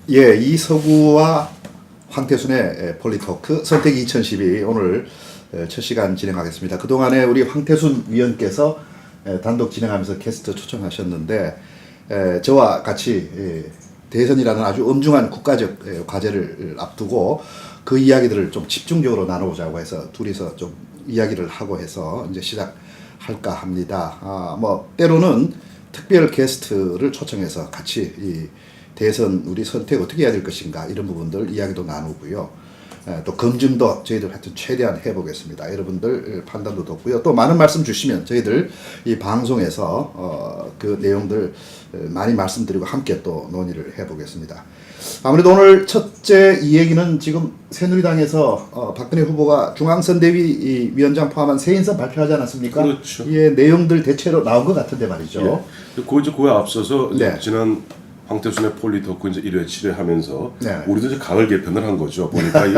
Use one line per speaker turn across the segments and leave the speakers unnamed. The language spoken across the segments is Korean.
예, 이서구와 황태순의 폴리토크 선택 2012 오늘 첫 시간 진행하겠습니다. 그동안에 우리 황태순 위원께서 단독 진행하면서 게스트 초청하셨는데 저와 같이 대선이라는 아주 엄중한 국가적 과제를 앞두고 그 이야기들을 좀 집중적으로 나눠보자고 해서 둘이서 좀 이야기를 하고 해서 이제 시작할까 합니다. 뭐 때로는 특별 게스트를 초청해서 같이 이 대선 우리 선택 어떻게 해야 될 것인가 이런 부분들 이야기도 나누고요. 또 검증도 저희들 하여튼 최대한 해보겠습니다. 여러분들 판단도 돕고요. 또 많은 말씀 주시면 저희들 이 방송에서 그 내용들 많이 말씀드리고 함께 또 논의를 해보겠습니다. 아무래도 오늘 첫째 이 얘기는 지금 새누리당에서 박근혜 후보가 중앙선대위 위원장 포함한 새 인선 발표하지 않았습니까?
그렇죠.
예, 내용들 대체로 나온 것 같은데 말이죠.
예. 그거에 앞서서
네.
지난 황태순의 폴리토크 이제 1회 7회 하면서
네.
우리도 이제 가을 개편을 한 거죠. 보니까 이게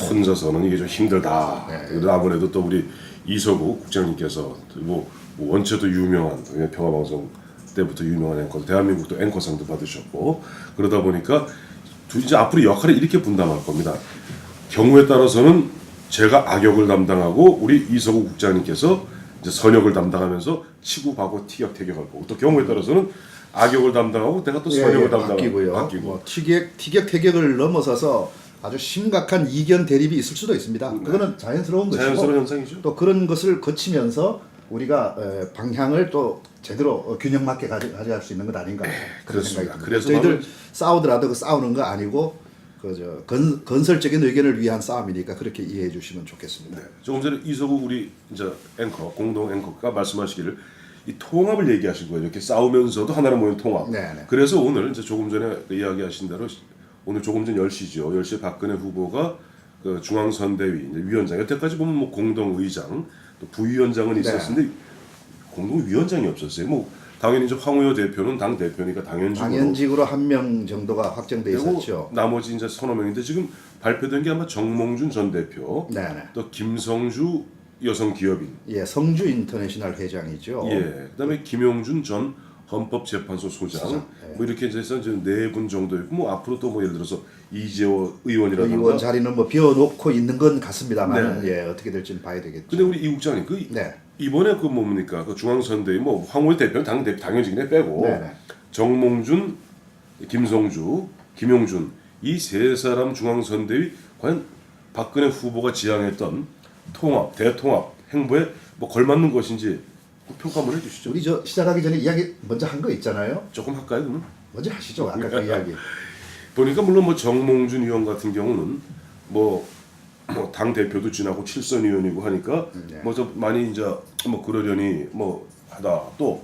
혼자서는 이게 좀 힘들다.
네.
그래도 아무래도 또 우리 이서구 국장님께서 뭐 원체도 유명한 평화방송 때부터 유명한 앵커, 대한민국도 앵커상도 받으셨고 그러다 보니까 이제 앞으로 역할을 이렇게 분담할 겁니다. 경우에 따라서는 제가 악역을 담당하고 우리 이서구 국장님께서 이제 선역을 담당하면서 치고받고 티격태격할 거고 또 경우에 따라서는 악역을 담당하고 내가 또 선역을 담당하고
바뀌고요. 뭐 티격태격을 넘어서서 아주 심각한 이견 대립이 있을 수도 있습니다. 그거는 자연스러운 것이고
자연스러운 현상이죠.
또 그런 것을 거치면서 우리가 방향을 또 제대로 균형 맞게 가져갈 수 있는 것 아닌가 그런 생각이 듭니다.
그래서
저희들 싸우더라도 그 싸우는 거 아니고 그저 건설적인 의견을 위한 싸움이니까 그렇게 이해해 주시면 좋겠습니다.
조금 전에 이서구 우리 이제 앵커 공동 앵커가 말씀하시기를 이 통합을 얘기하신 거예요. 이렇게 싸우면서도 하나로 모인 통합.
네네.
그래서 오늘 이제 조금 전에 이야기하신 대로 오늘 조금 전 10시죠. 10시에 박근혜 후보가 그 중앙선대위 위원장 여태까지 보면 뭐 공동의장 또 부위원장은 있었는데 공동위원장이 없었어요. 뭐 당연히 이제 황우여 대표는 당 대표니까
당연직으로 한 명 정도가 확정돼 있었죠.
나머지 이제 서너 명인데 지금 발표된 게 아마 정몽준 전 대표,
네네.
또 김성주 여성 기업인,
예, 성주 인터내셔널 회장이죠.
예, 그다음에 김용준 전 헌법재판소 소장, 뭐 이렇게 해서 이제 4분 정도 있고 뭐 앞으로 또 뭐 예를 들어서 이재호 의원이라든가
의원 자리는 뭐 비워놓고 있는 건 같습니다만 예, 어떻게 될지는 봐야 되겠죠.
근데 우리 이 국장님 이번에 그 뭡니까 그 중앙선대위 뭐 황우여 대표는 당연직이네 빼고 정몽준, 김성주, 김용준 이 세 사람 중앙선대위 과연 박근혜 후보가 지향했던 통합, 대통합 행보에 뭐 걸맞는 것인지 평가 한번 해주시죠.
우리 저 시작하기 전에 이야기 먼저 한 거 있잖아요.
조금 할까요, 그러면?
먼저 하시죠. 아까 그 이야기.
보니까 물론 뭐 정몽준 의원 같은 경우는 뭐 당 대표도 지나고 7선 의원이고 하니까 뭐 좀 많이 이제 뭐 그러려니 뭐 하다 또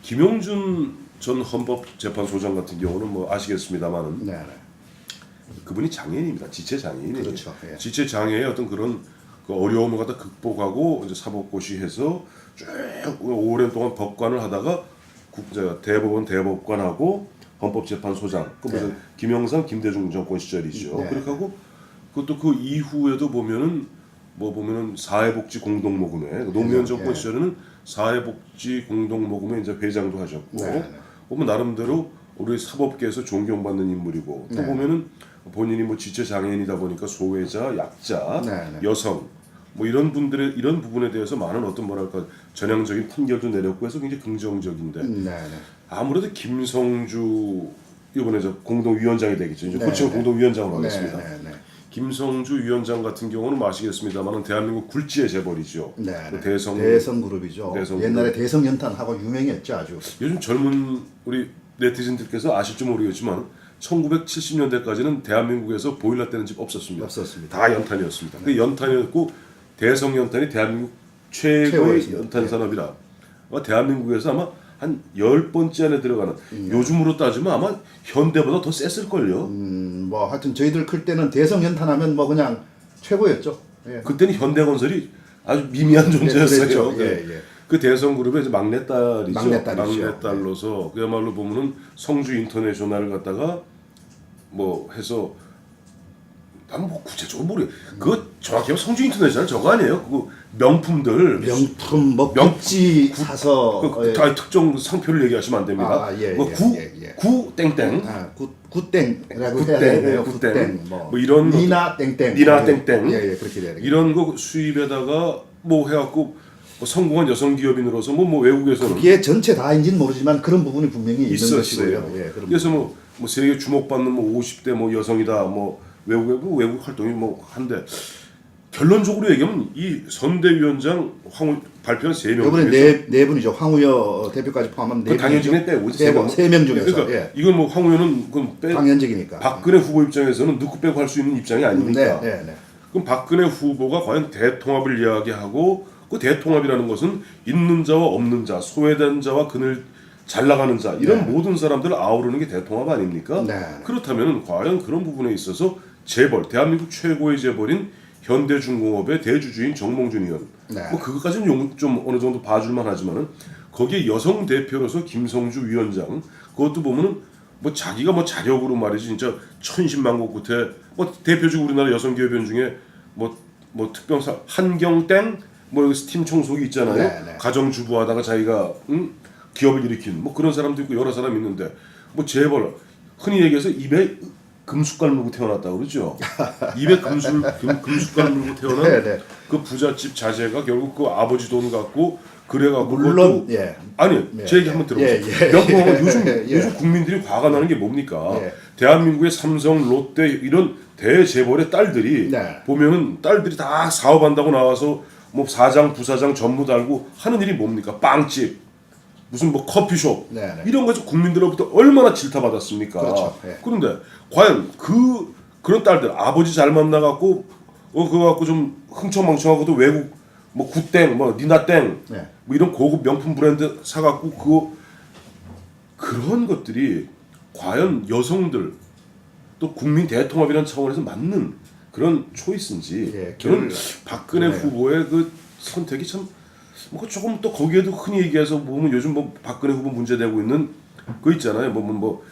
김용준 전 헌법재판소장 같은 경우는 뭐 아시겠습니다만은 그분이 장애인입니다. 지체 장애인이에요.
그렇죠. 예.
지체 장애의 어떤 그런 그 어려움을 갖다 극복하고 이제 사법고시해서 쭉 오랜 동안 법관을 하다가 대법원 대법관하고 헌법재판소장 그 김영삼 김대중 정권 시절이죠. 그렇게 하고 그것도 그 이후에도 보면은 사회복지 공동모금회 노무현 정권 시절에는 사회복지 공동모금회 이제 회장도 하셨고 보면 나름대로 우리 사법계에서 존경받는 인물이고 또 보면은 본인이 뭐 지체 장애인이다 보니까 소외자, 약자, 여성 뭐 이런 분들의 이런 부분에 대해서 많은 어떤 뭐랄까 전향적인 판결도 내렸고 해서 굉장히 긍정적인데 아무래도 김성주 이번에 저 공동위원장이 되겠죠. 이제 그렇죠. 공동위원장으로 하겠습니다. 김성주 위원장 같은 경우는 뭐 아시겠습니다만은 대한민국 굴지의 재벌이죠.
대성 그룹이죠. 옛날에 대성 연탄하고 유명했죠 아주.
요즘 젊은 우리 네티즌들께서 아실지 모르겠지만 1970년대까지는 대한민국에서 보일러 떼는 집 없었습니다. 다 연탄이었습니다. 그 연탄이었고 대성 연탄이 대한민국 최고의 연탄 산업이라 대한민국에서 아마 한 10번째 안에 들어가는 요즘으로 따지면 아마 현대보다 더 셌을걸요.
뭐 하여튼 저희들 클 때는 대성 연탄하면 뭐 그냥 최고였죠. 예.
그때는 현대건설이 아주 미미한 존재였어요.
예.
그 대성그룹의 이제 막내딸이죠.
막내딸이죠.
막내딸로서 그야말로 보면은 성주 인터내셔널을 갖다가 뭐 해서 나는 뭐 구체적으로 모르. 그거 정확히 하면 성주 인터내셔널 저거 아니에요? 그거 명품들.
명품 뭐
명-
구찌 사서
다 특정 상표를 얘기하시면 안 됩니다. 뭐 구 땡땡.
굿땡이라고 해야
굿땡,
되네요.
굿땡.
굿땡
뭐 이런
니나 땡땡.
니나 땡땡.
예, 그렇게 돼야 되겠네요.
이런 거 수입에다가 뭐 해갖고 뭐 성공한 여성 기업인으로서 뭐 외국에서는
이게 전체 다인지는 모르지만 그런 부분이 분명히 있는
있었어요.
것이고요. 예, 그런
그래서 뭐 세계 주목받는 뭐 50대 뭐 여성이다 뭐 외국 활동이 뭐 한데 결론적으로 얘기하면 이 선대위원장 황우 발표한 3명
이번에
중에서
네 분이죠. 황우여 대표까지 포함하면 네
당연직에 빼고
세명 중에서
그러니까
예.
이건 뭐 황우여는 그건
당연직이니까.
박근혜 후보 입장에서는 넣고 빼고 할 수 있는 입장이 아닙니까?
네.
그럼 박근혜 후보가 과연 대통합을 이야기하고 그 대통합이라는 것은 있는 자와 없는 자, 소외된 자와 그늘 잘 나가는 자 이런 모든 사람들을 아우르는 게 대통합 아닙니까?
네.
그렇다면 과연 그런 부분에 있어서 재벌, 대한민국 최고의 재벌인 현대중공업의 대주주인 정몽준 의원
네.
뭐 그것까지는 좀 어느 정도 봐줄만 하지만은 거기에 여성 대표로서 김성주 위원장 그것도 보면은 뭐 자기가 뭐 자력으로 말이지 진짜 천신만고 끝에 뭐 대표적 우리나라 여성 기업인 중에 뭐 특병사 한경땡 뭐 여기 스팀 청소기 있잖아요.
네.
가정주부하다가 자기가 기업을 일으킨 뭐 그런 사람도 있고 여러 사람 있는데 뭐 재벌 흔히 얘기해서 입에 금숟갈 물고 태어났다 그러죠. 입에 금숟갈 물고 태어난
네.
그 부잣집 자제가 결국 그 아버지 돈 갖고 그래갖고
물론
그것도
예.
아니 제 얘기 한번 들어보세요.
예.
명품하면 요즘
예.
요즘 국민들이 화가 나는 게 뭡니까?
예.
대한민국의 삼성, 롯데 이런 대재벌의 딸들이
네.
보면은 딸들이 다 사업한다고 나와서 뭐 사장, 부사장 전부 달고 하는 일이 뭡니까? 빵집, 무슨 뭐 커피숍
네.
이런 거에서 국민들로부터 얼마나 질타받았습니까?
그렇죠. 예.
그런데 과연 그런 딸들 아버지 잘 만나갖고 그거 갖고 좀 흥청망청하고도 외국 뭐 굿땡, 뭐 니나땡
네.
뭐 이런 고급 명품 브랜드 사갖고 그런 것들이 과연 여성들 또 국민 대통합이라는 차원에서 맞는 그런 초이스인지
예,
저는 박근혜
그러네요.
후보의 그 선택이 참 뭐 조금 또 거기에도 흔히 얘기해서 보면 요즘 뭐 박근혜 후보 문제되고 있는 거 있잖아요. 뭐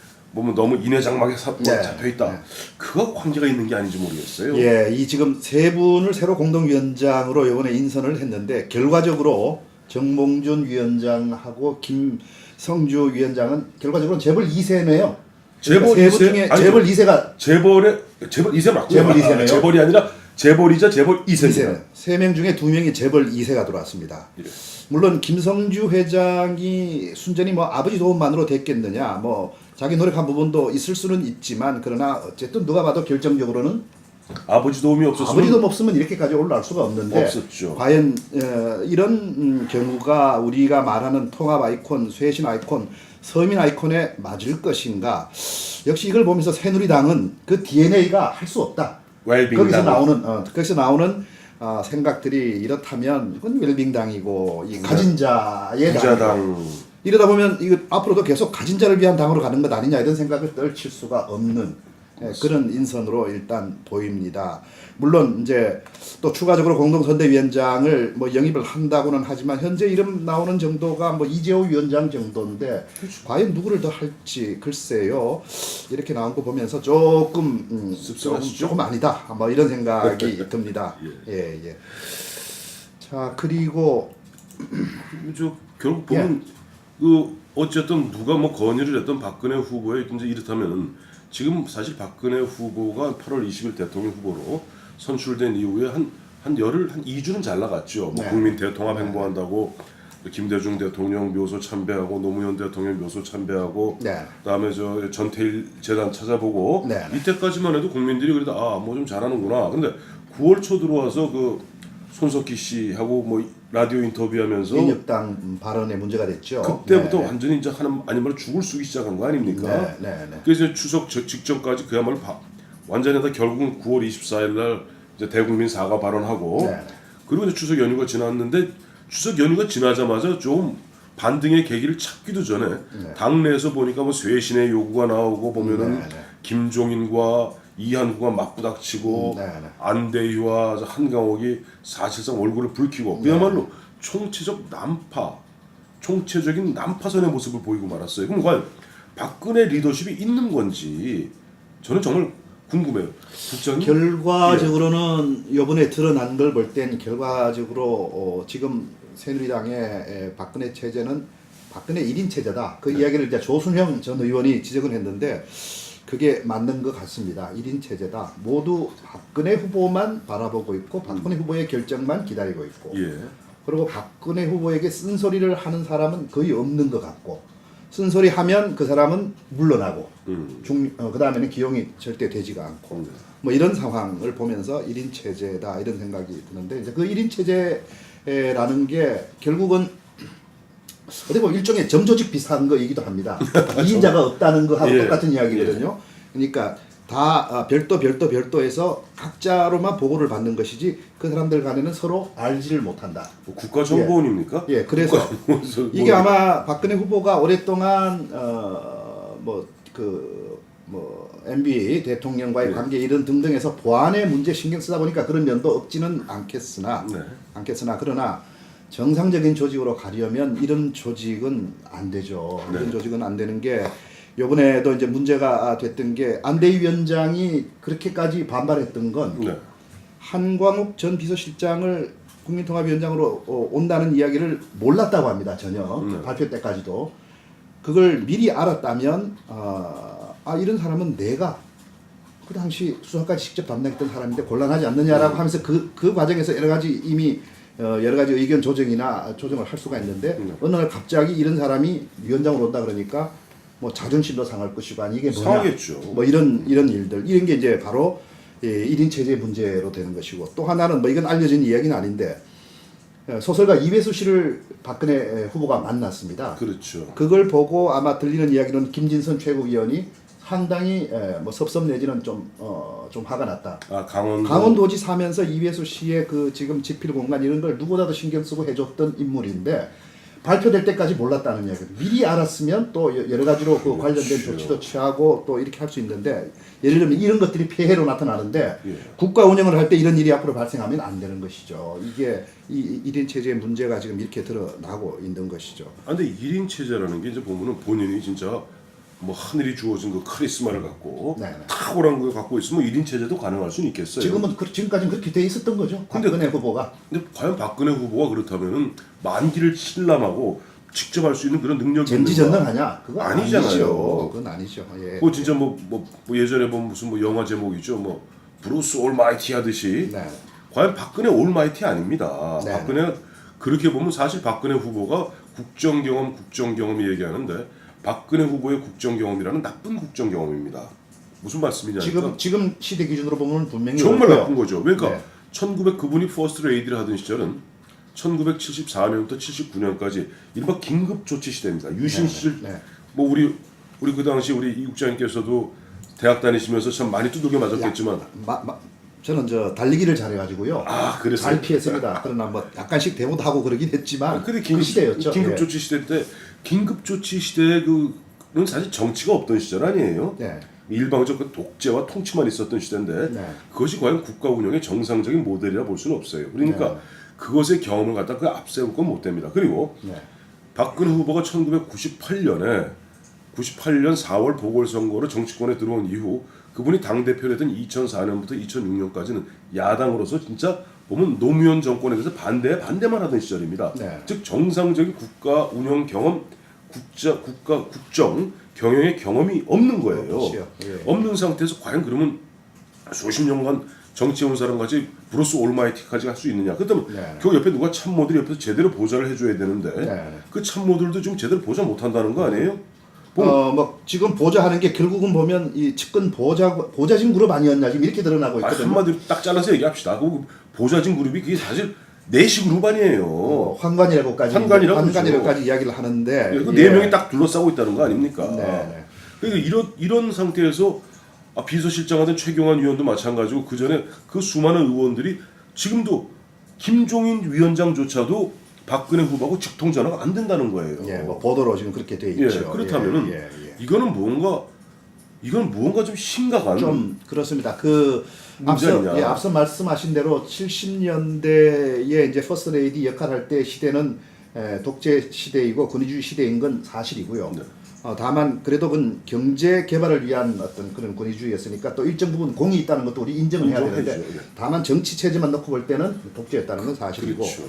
너무 인해 장막에
네.
잡혀 있다.
네.
그거 관계가 있는 게 아닌지 모르겠어요.
예, 이 지금 세 분을 새로 공동위원장으로 이번에 인선을 했는데 결과적으로 정몽준 위원장하고 김성주 위원장은 결과적으로 재벌 2세네요.
재벌
세 분
2세?
중에
아니죠.
재벌 2세가
재벌 2세 맞고요.
재벌 2세네요.
재벌이 아니라 재벌이자 재벌 2세입니다.
2세. 3명 중에 2명이 재벌 2세가 들어왔습니다.
예.
물론 김성주 회장이 순전히 뭐 아버지 도움만으로 됐겠느냐, 뭐 자기 노력한 부분도 있을 수는 있지만 그러나 어쨌든 누가 봐도 결정적으로는
아버지 도움이 없었으면
아버지 도움 없으면 이렇게까지 올라갈 수가 없는데
없었죠.
과연 이런 경우가 우리가 말하는 통합 아이콘, 쇄신 아이콘, 서민 아이콘에 맞을 것인가? 역시 이걸 보면서 새누리당은 그 DNA가 할 수 없다. 거기서 나오는 생각들이 이렇다면 이건 웰빙당이고 이 가진 자의
부자당.
당이고 이러다 보면 이거 앞으로도 계속 가진 자를 위한 당으로 가는 것 아니냐 이런 생각을 떨칠 수가 없는 그런 인선으로 일단 보입니다. 물론 이제 또 추가적으로 공동선대위원장을 뭐 영입을 한다고는 하지만 현재 이름 나오는 정도가 뭐 이재호 위원장 정도인데 과연 누구를 더 할지 글쎄요. 이렇게 나온 거 보면서 조금
씁쓸하시죠?
조금 아니다. 뭐 이런 생각이 듭니다. 예. 자 그리고
저 결국 보면 그 어쨌든 누가 뭐 건의를 했던 박근혜 후보의 이제 이렇다면 지금 사실 박근혜 후보가 8월 20일 대통령 후보로 선출된 이후에 한 열흘 한 2주는 잘 나갔죠. 뭐
네.
국민 대통합 행보한다고 김대중 대통령 묘소 참배하고 노무현 대통령 묘소 참배하고
네.
그다음에 저 전태일 재단 찾아보고
네.
이때까지만 해도 국민들이 그래도 뭐 좀 잘하는구나. 근데 9월 초 들어와서 그 손석희 씨하고 뭐 라디오 인터뷰하면서
인혁당 발언에 문제가 됐죠.
그때부터 완전히 이제 아니 말로 죽을 쓰기 시작한 거 아닙니까?
네.
그래서 추석 직전까지 그야말로 완전히 다 결국은 9월 24일 날 이제 대국민 사과 발언하고
네.
그리고 이제 추석 연휴가 지났는데 추석 연휴가 지나자마자 좀 반등의 계기를 찾기도 전에 당내에서 보니까 뭐 쇄신의 요구가 나오고 보면은 김종인과 이한구가 맞부닥치고 안대희와 한강옥이 사실상 얼굴을 붉히고 그야말로 총체적인 난파선의 모습을 보이고 말았어요. 그럼 과연 박근혜 리더십이 있는 건지 저는 정말 궁금해요. 국장님?
결과적으로는 이번에 드러난 걸 볼 땐 결과적으로 지금 새누리당의 박근혜 체제는 박근혜 1인 체제다. 그 이야기를 이제 조순형 전 의원이 지적을 했는데 그게 맞는 것 같습니다. 1인 체제다. 모두 박근혜 후보만 바라보고 있고 박근혜 후보의 결정만 기다리고 있고
예.
그리고 박근혜 후보에게 쓴소리를 하는 사람은 거의 없는 것 같고 쓴소리 하면 그 사람은 물러나고 그 다음에는 기용이 절대 되지가 않고 뭐 이런 상황을 보면서 1인 체제다 이런 생각이 드는데 이제 그 1인 체제라는 게 결국은 어떻게 보면 일종의 점조직 비슷한 거이기도 합니다. 2인자가 없다는 거하고
예.
똑같은 이야기거든요. 그러니까 다 별도에서 각자로만 보고를 받는 것이지 그 사람들 간에는 서로 알지를 못한다.
뭐 국가정보원입니까?
예, 그래서 이게 아마 박근혜 후보가 오랫동안 MB 대통령과의 관계 이런 등등에서 보안의 문제 신경 쓰다 보니까 그런 면도 없지는 않겠으나 그러나 정상적인 조직으로 가려면 이런 조직은 안 되죠. 이런 조직은 안 되는 게 이번에도 이제 문제가 됐던 게 안대희 위원장이 그렇게까지 반발했던 건 한광욱 전 비서실장을 국민통합위원장으로 온다는 이야기를 몰랐다고 합니다. 전혀 발표 때까지도 그걸 미리 알았다면 이런 사람은 내가 그 당시 수사까지 직접 담당했던 사람인데 곤란하지 않느냐라고 하면서 그 과정에서 여러 가지 이미 여러 가지 의견 조정을 할 수가 있는데 어느 날 갑자기 이런 사람이 위원장으로 온다 그러니까 뭐 자존심도 상할 것이고 아니 이게 뭐냐
상하겠죠.
뭐 이런 일들 이런 게 이제 바로 1인 체제 문제로 되는 것이고 또 하나는 뭐 이건 알려진 이야기는 아닌데 소설가 이회수 씨를 박근혜 후보가 만났습니다.
그렇죠.
그걸 보고 아마 들리는 이야기는 김진선 최고위원이 상당히 뭐 섭섭 내지는 좀 화가 났다. 강원도지 사면서 이회수 씨의 그 지금 지필 공간 이런 걸 누구보다도 신경 쓰고 해줬던 인물인데 발표될 때까지 몰랐다는 이야기. 미리 알았으면 또 여러 가지로 그 관련된 조치도 취하고 또 이렇게 할 수 있는데 예를 들면 이런 것들이 피해로 나타나는데 국가 운영을 할 때 이런 일이 앞으로 발생하면 안 되는 것이죠. 이게 이 1인 체제의 문제가 지금 이렇게 드러나고 있는 것이죠.
근데 1인 체제라는 게 이제 보면은 본인이 진짜 뭐 하늘이 주어진 그 카리스마를 갖고 탁월한 걸 갖고 있으면 1인 체제도 가능할 수는 있겠어요.
지금까지는 그렇게 돼 있었던 거죠. 박근혜 후보가.
근데 과연 박근혜 후보가 그렇다면은 만기를 신람하고 직접 할 수 있는 그런 능력이
전지전능하냐? 그거
아니잖아요.
아니죠. 그건 아니죠. 예.
뭐 진짜 뭐 예전에 뭐 무슨 뭐 영화 제목이죠. 뭐 브루스 올마이티 하듯이 과연 박근혜 올마이티 아닙니다. 박근혜 그렇게 보면 사실 박근혜 후보가 국정 경험 얘기하는데 박근혜 후보의 국정 경험이라는 나쁜 국정 경험입니다. 무슨 말씀이냐니까
지금 시대 기준으로 보면 분명히
정말 나쁜 거죠. 그러니까 그분이 퍼스트 레이디를 하던 시절은 1974년부터 79년까지 이른바 긴급 조치 시대입니다. 유신 시절 뭐 우리 그 당시 우리 이 국장님께서도 대학 다니시면서 참 많이 두들겨 맞았겠지만
저는 달리기를 잘해가지고요.
그래서
잘 피했습니다. 그러나 뭐 약간씩 대모도 하고 그러긴 했지만
근데
그 시대였죠.
긴급 조치 시대 때 긴급 조치 시대에 그는 사실 정치가 없던 시절 아니에요. 일방적 그 독재와 통치만 있었던 시대인데 그것이 과연 국가 운영의 정상적인 모델이라 볼 수는 없어요. 그러니까 그것의 경험을 갖다 그 앞세울 건 못 됩니다. 그리고 박근혜 후보가 1998년 4월 보궐선거로 정치권에 들어온 이후 그분이 당대표를 했던 2004년부터 2006년까지는 야당으로서 진짜 보면 노무현 정권에 대해서 반대만 하던 시절입니다. 즉 정상적인 국가 운영 경험, 국정 경영의 경험이 없는 거예요. 없는 상태에서 과연 그러면 수십 년간 정치해온 사람같이 브루스 올마이티까지 할 수 있느냐. 그렇다면 그 옆에 누가 참모들이 옆에서 제대로 보좌를 해줘야 되는데 그 참모들도 지금 제대로 보좌 못한다는 거 아니에요?
뭐 지금 보좌하는 게 결국은 보면 이 측근 보좌진 그룹 아니었냐 지금 이렇게 드러나고 있거든요.
한마디로 딱 잘라서 얘기합시다. 그 보좌진 그룹이 그게 사실 내시 그룹 아니에요.
환관이라고까지 이야기를 하는데
그 네 명이 딱 둘러싸고 있다는 거 아닙니까? 그러니까 이런 상태에서 비서실장하던 최경환 위원도 마찬가지고 그 전에 그 수많은 의원들이 지금도 김종인 위원장조차도 박근혜 후보하고 직통 전화가 안 된다는 거예요.
뭐 보도로 지금 그렇게 돼 있죠.
그렇다면은 이거는 무언가 좀 심각한
좀 그렇습니다. 앞서 말씀하신 대로 70년대에 이제 퍼스트 레이디 역할할 때 시대는 독재 시대이고 권위주의 시대인 건 사실이고요. 다만 그래도 그건 경제 개발을 위한 어떤 그런 권위주의였으니까 또 일정 부분 공이 있다는 것도 우리 인정을 해야 되는데
인정해야죠.
다만 정치 체제만 놓고 볼 때는 독재였다는 건 사실이고
그렇죠.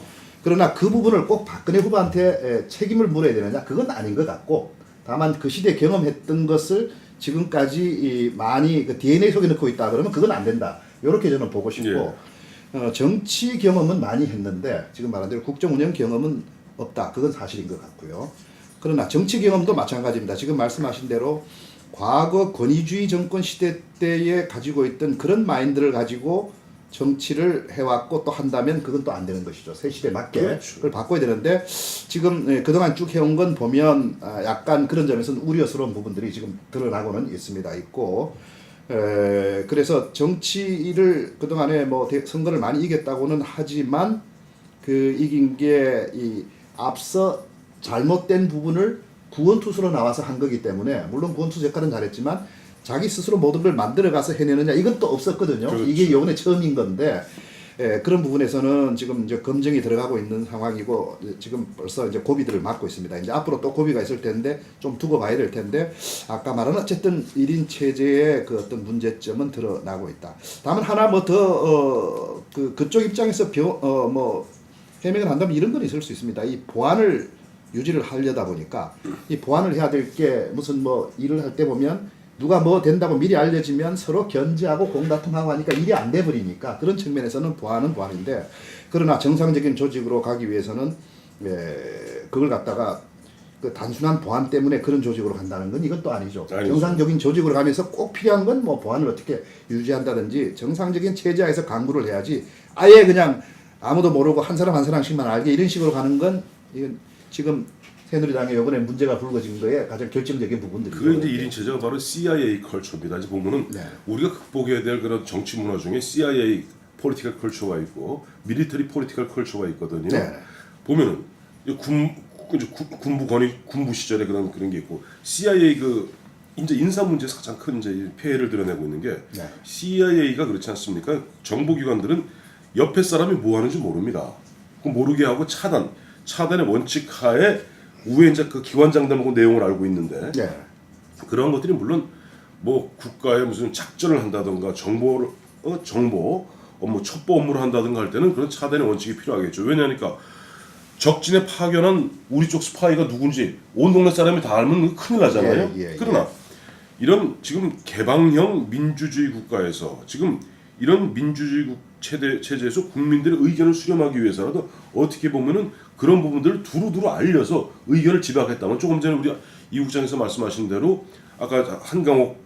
그러나 그 부분을 꼭 박근혜 후보한테 책임을 물어야 되느냐 그건 아닌 것 같고 다만 그 시대에 경험했던 것을 지금까지 많이 그 DNA 속에 넣고 있다 그러면 그건 안 된다 이렇게 저는 보고 싶고 정치 경험은 많이 했는데 지금 말한 대로 국정 운영 경험은 없다 그건 사실인 것 같고요. 그러나 정치 경험도 마찬가지입니다. 지금 말씀하신 대로 과거 권위주의 정권 시대 때에 가지고 있던 그런 마인드를 가지고 정치를 해왔고 또 한다면 그건 또 안 되는 것이죠. 새 시대에 맞게
그렇죠.
그걸 바꿔야 되는데 지금 그동안 쭉 해온 건 보면 약간 그런 점에서는 우려스러운 부분들이 지금 드러나고는 있고 그래서 정치를 그동안에 뭐 선거를 많이 이겼다고는 하지만 그 이긴 게 이 앞서 잘못된 부분을 구원투수로 나와서 한 거기 때문에 물론 구원투수 역할은 잘했지만 자기 스스로 모든 걸 만들어가서 해내느냐 이건 또 없었거든요.
그렇죠.
이게 이번에 처음인 건데 그런 부분에서는 지금 이제 검증이 들어가고 있는 상황이고 지금 벌써 이제 고비들을 맞고 있습니다. 이제 앞으로 또 고비가 있을 텐데 좀 두고 봐야 될 텐데 아까 말한 어쨌든 1인 체제의 그 어떤 문제점은 드러나고 있다. 다만 하나 뭐 더 그쪽 입장에서 뭐 해명을 한다면 이런 건 있을 수 있습니다. 이 보안을 유지를 하려다 보니까 이 보안을 해야 될 게 무슨 뭐 일을 할 때 보면 누가 뭐 된다고 미리 알려지면 서로 견제하고 공다툼하고 하니까 일이 안 돼 버리니까 그런 측면에서는 보안은 보안인데 그러나 정상적인 조직으로 가기 위해서는 그걸 갖다가 그 단순한 보안 때문에 그런 조직으로 간다는 건 이건 또 아니죠. 정상적인 조직으로 가면서 꼭 필요한 건 뭐 보안을 어떻게 유지한다든지 정상적인 체제하에서 강구를 해야지 아예 그냥 아무도 모르고 한 사람 한 사람씩만 알게 이런 식으로 가는 건 이건 지금 새누리당의 이번에 문제가 불거진 거에 가장 결정적인 부분들이죠.
그 이제 1인 체제가 바로 CIA 컬처입니다. 이제 보면은 우리가 극복해야 될 그런 정치 문화 중에 CIA 포리티컬 컬처가 있고 미리터리 포리티컬 컬처가 있거든요. 보면은 군부 시절에 그런 게 있고 CIA 그 이제 인사 문제에서 가장 큰 이제 폐해를 드러내고 있는 게 CIA가 그렇지 않습니까? 정보기관들은 옆에 사람이 뭐 하는지 모릅니다. 그 모르게 하고 차단의 원칙 하에 우에 이제 그 기관장들하고 내용을 알고 있는데 그런 것들이 물론 뭐 국가의 무슨 작전을 한다든가 정보 업무 첩보 업무를 한다든가 할 때는 그런 차단의 원칙이 필요하겠죠. 왜냐하니까 적진에 파견한 우리 쪽 스파이가 누군지 온 동네 사람이 다 알면 큰일 나잖아요. 그러나 이런 지금 개방형 민주주의 국가에서 지금 이런 민주주의 체제에서 국민들의 의견을 수렴하기 위해서라도 어떻게 보면은 그런 부분들을 두루두루 알려서 의견을 집약했다면 조금 전에 우리 이 국장에서 말씀하신 대로 아까 한강옥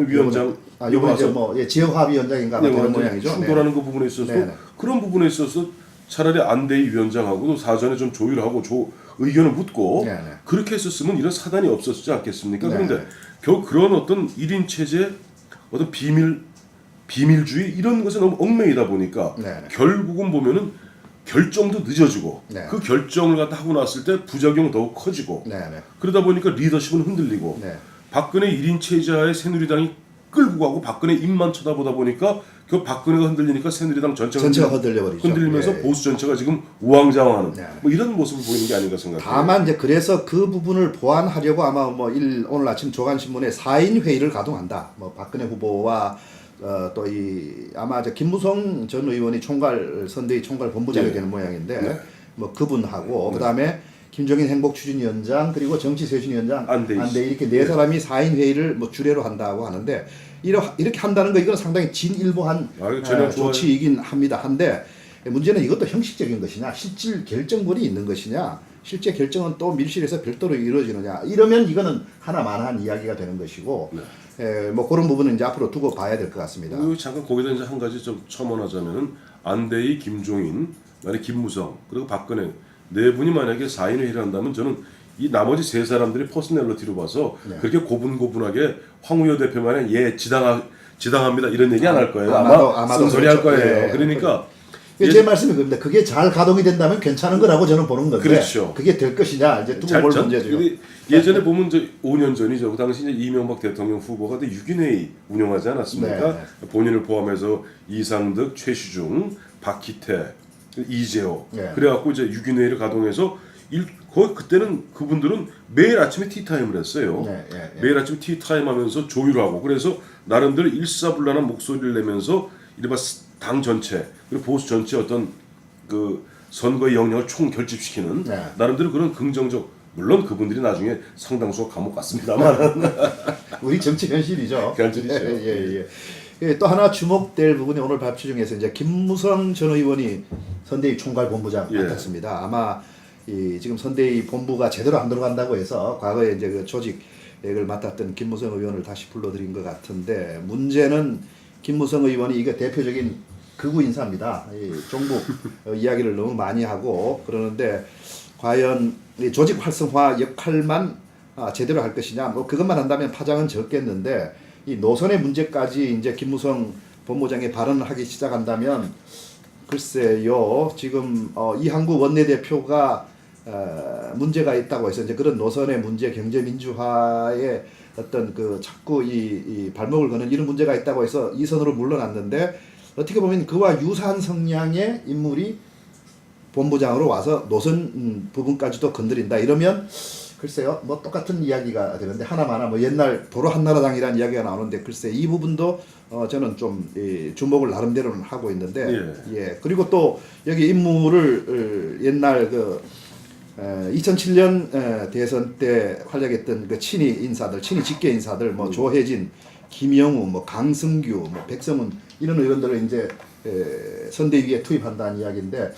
위원장
이번에 뭐 지역화위원장인가 그런 모양이죠.
충돌하는 그 부분에 있어서 그런 부분에 있어서 차라리 안대희 위원장하고도 사전에 좀 조율하고 의견을 묻고 그렇게 했었으면 이런 사단이 없었지 않겠습니까? 그런데 결국 그런 어떤 1인 체제 어떤 비밀주의 이런 것에 너무 얽매이다 보니까 결국은 보면은 결정도 늦어지고 그 결정을 갖다 하고 났을 때 부작용 더욱 커지고 그러다 보니까 리더십은 흔들리고 박근혜 1인 체제하에 새누리당이 끌고 가고 박근혜 입만 쳐다보다 보니까 그 박근혜가 흔들리니까 새누리당 전체가
흔들려버리죠.
흔들리면서 보수 전체가 지금 우왕좌왕하는 뭐 이런 모습을 보이는 게 아닌가 생각해요.
다만 이제 그래서 그 부분을 보완하려고 아마 뭐 오늘 아침 조간신문에 4인 회의를 가동한다. 뭐 박근혜 후보와 또 아마 김무성 전 의원이 선대위 총괄 본부장이 되는 모양인데 뭐 그분하고 그다음에 김종인 행복추진위원장 그리고 정치쇄신위원장 안대희 이렇게 네 사람이 4인 회의를 뭐 주례로 한다고 하는데 이렇게 한다는 거 이건 상당히 진일보한 조치이긴 합니다. 한데 문제는 이것도 형식적인 것이냐 실질 결정권이 있는 것이냐 실제 결정은 또 밀실에서 별도로 이루어지느냐 이러면 이거는 하나만한 이야기가 되는 것이고 뭐 그런 부분은 이제 앞으로 두고 봐야 될 것 같습니다.
잠깐 거기다 이제 한 가지 좀 첨언하자면은 안대희, 김종인, 만약 김무성 그리고 박근혜 네 분이 만약에 4인 회의를 한다면 저는 이 나머지 세 사람들이 퍼스널리티로 봐서 그렇게 고분고분하게 황우여 대표만에 지당합니다 이런 얘기 안 할 거예요. 아마도 소리 할 거예요. 그러니까
제 말씀이 그겁니다. 그게 잘 가동이 된다면 괜찮은 거라고 저는 보는 건데 그게 될 것이냐 이제 두고 볼 문제죠.
예전에 보면 이제 5년 전이죠. 그 당시 이제 이명박 대통령 후보가 6인 회의 운영하지 않았습니까? 본인을 포함해서 이상득, 최시중, 박희태, 이재호 그래갖고 이제 6인 회의를 가동해서 거의 그때는 그분들은 매일 아침에 티타임을 했어요.
네, 예, 예.
매일 아침 티타임 하면서 조율을 하고 그래서 나름대로 일사불란한 목소리를 내면서 이른바 당 전체 그리고 보수 전체 어떤 그 선거의 영역을 총 결집시키는
네.
나름대로 그런 긍정적 물론 그분들이 나중에 상당수가 감옥 갔습니다만
우리 정치 현실이죠.
현실이죠.
예. 예, 또 하나 주목될 부분이 오늘 발표 중에서 이제 김무성 전 의원이 선대위 총괄본부장
예.
맡았습니다. 아마 이 지금 선대위 본부가 제대로 안 들어간다고 해서 과거에 이제 그 조직을 맡았던 김무성 의원을 다시 불러들인 것 같은데 문제는 김무성 의원이 이게 대표적인 극우 인사입니다. 이 종북 이야기를 너무 많이 하고 그러는데 과연 이 조직 활성화 역할만 제대로 할 것이냐 뭐 그것만 한다면 파장은 적겠는데 이 노선의 문제까지 이제 김무성 본부장이 발언을 하기 시작한다면 글쎄요 지금 이한구 원내대표가 문제가 있다고 해서 이제 그런 노선의 문제 경제 민주화의 어떤 그 자꾸 이 발목을 거는 이런 문제가 있다고 해서 이 선으로 물러났는데 어떻게 보면 그와 유사한 성향의 인물이 본부장으로 와서 노선 부분까지도 건드린다 이러면 글쎄요 뭐 똑같은 이야기가 되는데 하나마나 뭐 옛날 도로 한나라당이라는 이야기가 나오는데 글쎄 이 부분도 저는 좀 주목을 나름대로는 하고 있는데 예 그리고 또 여기 인물을 옛날 그 2007년 대선 때 활약했던 그 친이 인사들 친이 직계 인사들 뭐 조혜진 김영우 뭐 강승규 뭐 백성훈 이런 의원들을 이제 선대위에 투입한다는 이야기인데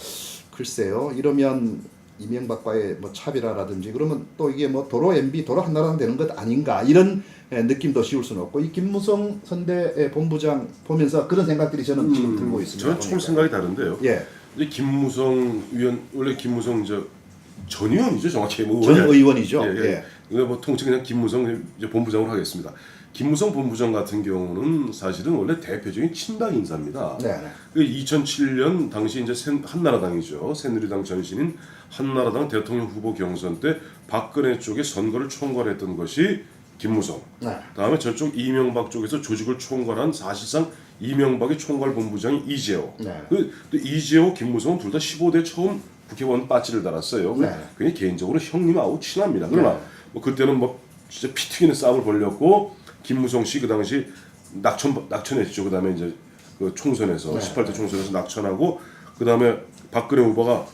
글쎄요 이러면 이명박과의 뭐 차별화라든지 그러면 또 이게 뭐 도로 MB 도로 한나라당 되는 것 아닌가 이런 느낌도 씌울 수는 없고 이 김무성 선대 본부장 보면서 그런 생각들이 저는 지금 들고 있습니다.
저는 좀 생각이 다른데요.
예.
이제 김무성 의원 원래 김무성 전 의원이죠 정확히 뭐
전 의원이죠.
예. 이거 뭐 통칭 그냥 김무성 이제 본부장으로 하겠습니다. 김무성 본부장 같은 경우는 사실은 원래 대표적인 친박 인사입니다.
네.
2007년 당시 이제 한나라당이죠. 새누리당 전신인 한나라당 대통령 후보 경선 때 박근혜 쪽에 선거를 총괄했던 것이 김무성.
네.
다음에 저쪽 이명박 쪽에서 조직을 총괄한 사실상 이명박의 총괄 본부장이 이재호.
네.
또 이재호, 김무성은 둘 다 15대 처음 국회의원 빠지를 달았어요.
네.
그냥 개인적으로 형님하고 친합니다. 그러나
네.
뭐 그때는 뭐 진짜 피 튀기는 싸움을 벌였고 김무성 씨 그 당시 낙천했죠. 그다음에 이제 그 총선에서 18대 총선에서 낙천하고 그다음에 박근혜 후보가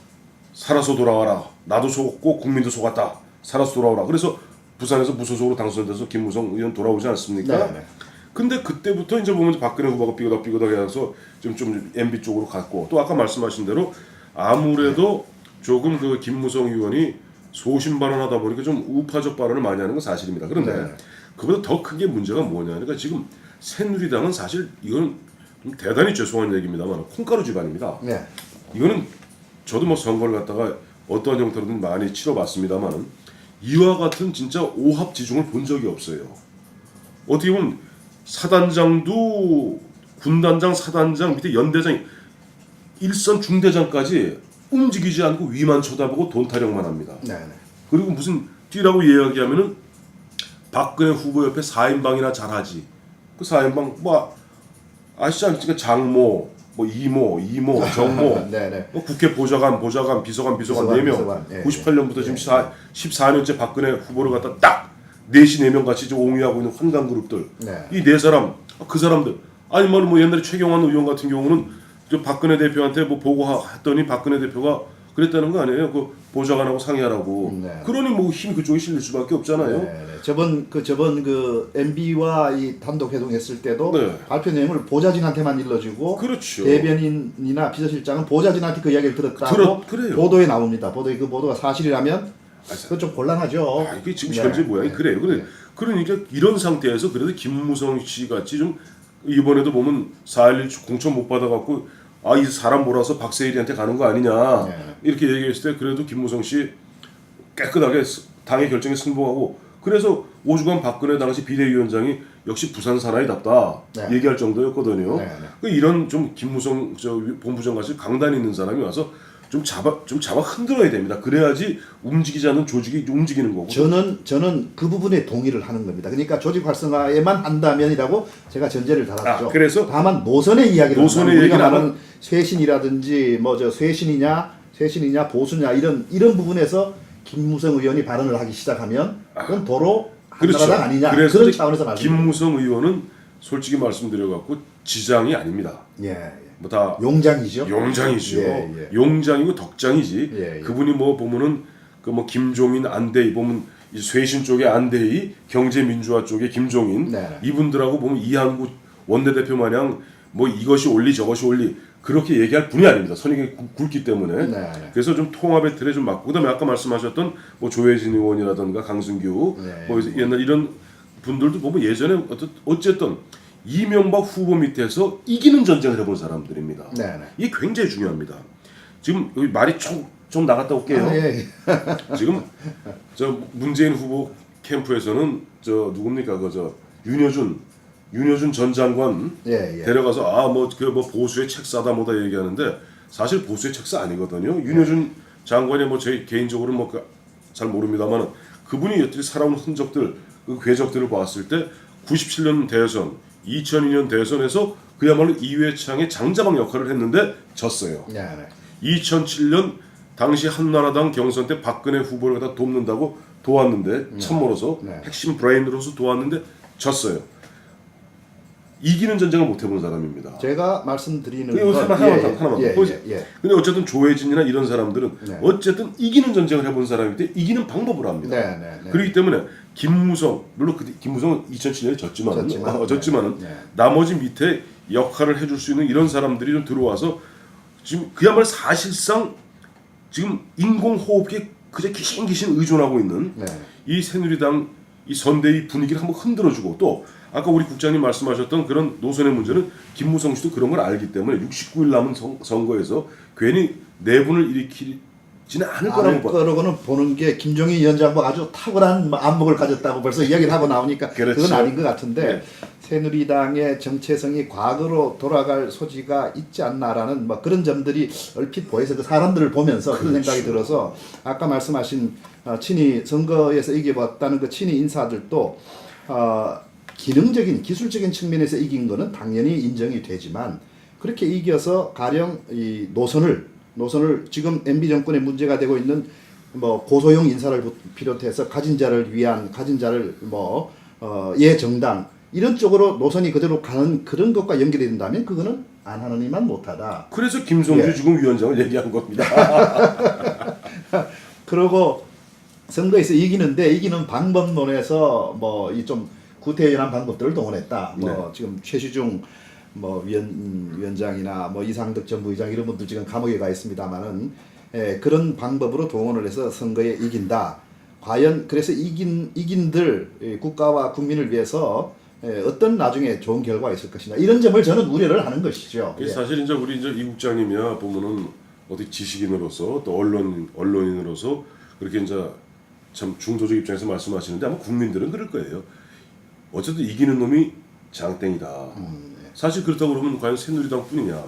살아서 돌아와라. 나도 속고 국민도 속았다. 살아서 돌아오라. 그래서 부산에서 무소속으로 당선돼서 김무성 의원 돌아오지 않습니까?
네.
근데 그때부터 이제 보면 박근혜 후보가 삐그덕 해서 좀 MB 쪽으로 갔고 또 아까 말씀하신 대로 아무래도 조금 그 김무성 의원이 소신 발언하다 보니까 좀 우파적 발언을 많이 하는 건 사실입니다. 그런데
네.
그보다 더 큰 게 문제가 뭐냐. 그러니까 지금 새누리당은 사실 이건 좀 대단히 죄송한 얘기입니다만 콩가루 집안입니다.
네.
이거는 저도 뭐 선거를 갖다가 어떠한 형태로든 많이 치러봤습니다만은 이와 같은 진짜 오합지중을 본 적이 없어요. 어떻게 보면 사단장도 군단장, 사단장 밑에 연대장, 일선 중대장까지 움직이지 않고 위만 쳐다보고 돈 타령만 합니다.
네.
그리고 무슨 뛰라고 이야기하면은 박근혜 후보 옆에 4인방이나 잘하지. 그 4인방 뭐 아시지 않습니까? 장모, 뭐 이모, 정모,
네네.
뭐 국회 보좌관, 비서관 4명.
예,
98년부터 지금 14년째 박근혜 후보를 갖다 딱 넷이 4명 같이 지금 옹위하고 있는 환강 그룹들.
네.
이 네 사람, 그 사람들. 아니면 뭐 옛날에 최경환 의원 같은 경우는 저 박근혜 대표한테 뭐 보고했더니 박근혜 대표가 그랬다는 거 아니에요? 그 보좌관하고 상의하라고.
네.
그러니 뭐 힘 그쪽에 실릴 수밖에 없잖아요.
네. 저번 그 MB와 이 단독 회동했을 때도
네.
발표 내용을 보좌진한테만 일러주고
그렇죠.
대변인이나 비서실장은 보좌진한테 그 이야기를 들었다고
그래요.
보도에 나옵니다. 그 보도가 사실이라면 그건 좀 곤란하죠.
이게 지금
네.
현재 모양이
네.
그래요.
네.
그러니까 이런 상태에서 그래도 김무성 씨 같이 좀 이번에도 보면 4.11 공천 못 받아갖고 이 사람 몰아서 박세일이한테 가는 거 아니냐
네.
이렇게 얘기했을 때 그래도 김무성 씨 깨끗하게 당의 결정에 승복하고 그래서 오주관 박근혜 당시 비대위원장이 역시 부산 사나이답다
네.
얘기할 정도였거든요.
네, 네.
이런 좀 김무성 본부장 같이 강단 있는 사람이 와서 좀 잡아 흔들어야 됩니다. 그래야지 움직이지 않는 조직이 움직이는 거고.
저는 그 부분에 동의를 하는 겁니다. 그러니까 조직 활성화에만 한다면이라고 제가 전제를 달았죠.
그래서
다만 노선의 이야기를
노선의
우리가
얘기를
말하는 쇄신이라든지 뭐 저 쇄신이냐 쇄신이냐 보수냐 이런 부분에서 김무성 의원이 발언을 하기 시작하면 그건 도로 한나라당 아니냐
그래서
그런 차원에서 말씀드립니다.
김무성 의원은 솔직히 말씀드려갖고 지장이 아닙니다.
예.
뭐 다
용장이죠.
용장이죠.
예.
용장이고 덕장이지.
예.
그분이 뭐 보면은 그 뭐 김종인 안대희 보면 이 쇄신 쪽의 안대희, 경제민주화 쪽의 김종인
네.
이분들하고 보면 이한구 원내대표 마냥 뭐 이것이 옳리 저것이 옳리 그렇게 얘기할 분이 아닙니다. 선익이 굵기 때문에.
네.
그래서 좀 통합의 틀에 좀 맞고 그다음에 아까 말씀하셨던 뭐 조혜진 의원이라든가 강승규
네.
뭐 옛날 이런 분들도 보면 예전에 어쨌든 이명박 후보 밑에서 이기는 전쟁을 해본 사람들입니다.
네.
이게 굉장히 중요합니다. 지금 여기 말이 좀 나갔다 올게요.
예.
지금 저 문재인 후보 캠프에서는 저 누굽니까 그저 윤여준 전 장관
예.
데려가서 뭐 보수의 책사다 뭐다 얘기하는데 사실 보수의 책사 아니거든요. 윤여준 장관이 뭐 제 개인적으로 뭐 잘 모릅니다만 그분이 여태까지 살아온 흔적들 그 궤적들을 봤을 때 97년 대선, 2002년 대선에서 그야말로 이회창의 장자방 역할을 했는데 졌어요.
네.
2007년 당시 한나라당 경선 때 박근혜 후보를 갖다 돕는다고 도왔는데 참모로서
네.
핵심 브레인으로서 도왔는데 졌어요. 이기는 전쟁을 못 해본 사람입니다.
제가 말씀드리는
이거
건
하나만.
예.
근데 어쨌든 조혜진이나 이런 사람들은
네.
어쨌든 이기는 전쟁을 해본 사람인데 이기는 방법을 합니다.
네.
그렇기 때문에 김무성 물론 그때 김무성은 2007년에 졌지만은
네.
나머지 밑에 역할을 해줄 수 있는 이런 사람들이 좀 들어와서 지금 그야말로 사실상 지금 인공호흡기에 그저 기신기신 의존하고 있는
네.
이 새누리당 이 선대위 분위기를 한번 흔들어주고 또 아까 우리 국장님 말씀하셨던 그런 노선의 문제는 김무성 씨도 그런 걸 알기 때문에 69일 남은 선거에서 괜히 내분을 일으키지는 않을
거라고는 보는 게 김종인 위원장과 아주 탁월한 안목을 가졌다고 벌써 이야기를 하고 나오니까
그렇죠.
그건 아닌 것 같은데
네.
새누리당의 정체성이 과거로 돌아갈 소지가 있지 않나라는 뭐 그런 점들이 얼핏 보여서 그 사람들을 보면서 그런
그렇죠.
생각이 들어서 아까 말씀하신 친이 선거에서 이겨봤다는 그 친이 인사들도 기능적인 기술적인 측면에서 이긴 거는 당연히 인정이 되지만 그렇게 이겨서 가령 이 노선을 지금 MB 정권의 문제가 되고 있는 뭐 고소형 인사를 비롯해서 가진 자를 위한 예 정당 이런 쪽으로 노선이 그대로 가는 그런 것과 연결이 된다면 그거는 안 하는 이만 못하다.
그래서 김성주
예.
지금 위원장을 얘기한 겁니다.
그러고 선거에서 이기는 방법론에서 뭐 이 좀 구태연한 방법들을 동원했다. 뭐
네.
지금 최시중 뭐 위원장이나 뭐 이상득 전 부의장 이런 분들 지금 감옥에 가 있습니다만은 그런 방법으로 동원을 해서 선거에 이긴다. 과연 그래서 이긴들 국가와 국민을 위해서 어떤 나중에 좋은 결과가 있을 것이냐 이런 점을 저는 우려를 하는 것이죠. 예.
사실 이제 우리 이제 이 국장님이야 보면은 어디 지식인으로서 또 언론인으로서 그렇게 이제 참 중도적 입장에서 말씀하시는데 아마 국민들은 그럴 거예요. 어쨌든 이기는 놈이 장땡이다. 사실 그렇다고 그러면 과연 새누리당뿐이냐?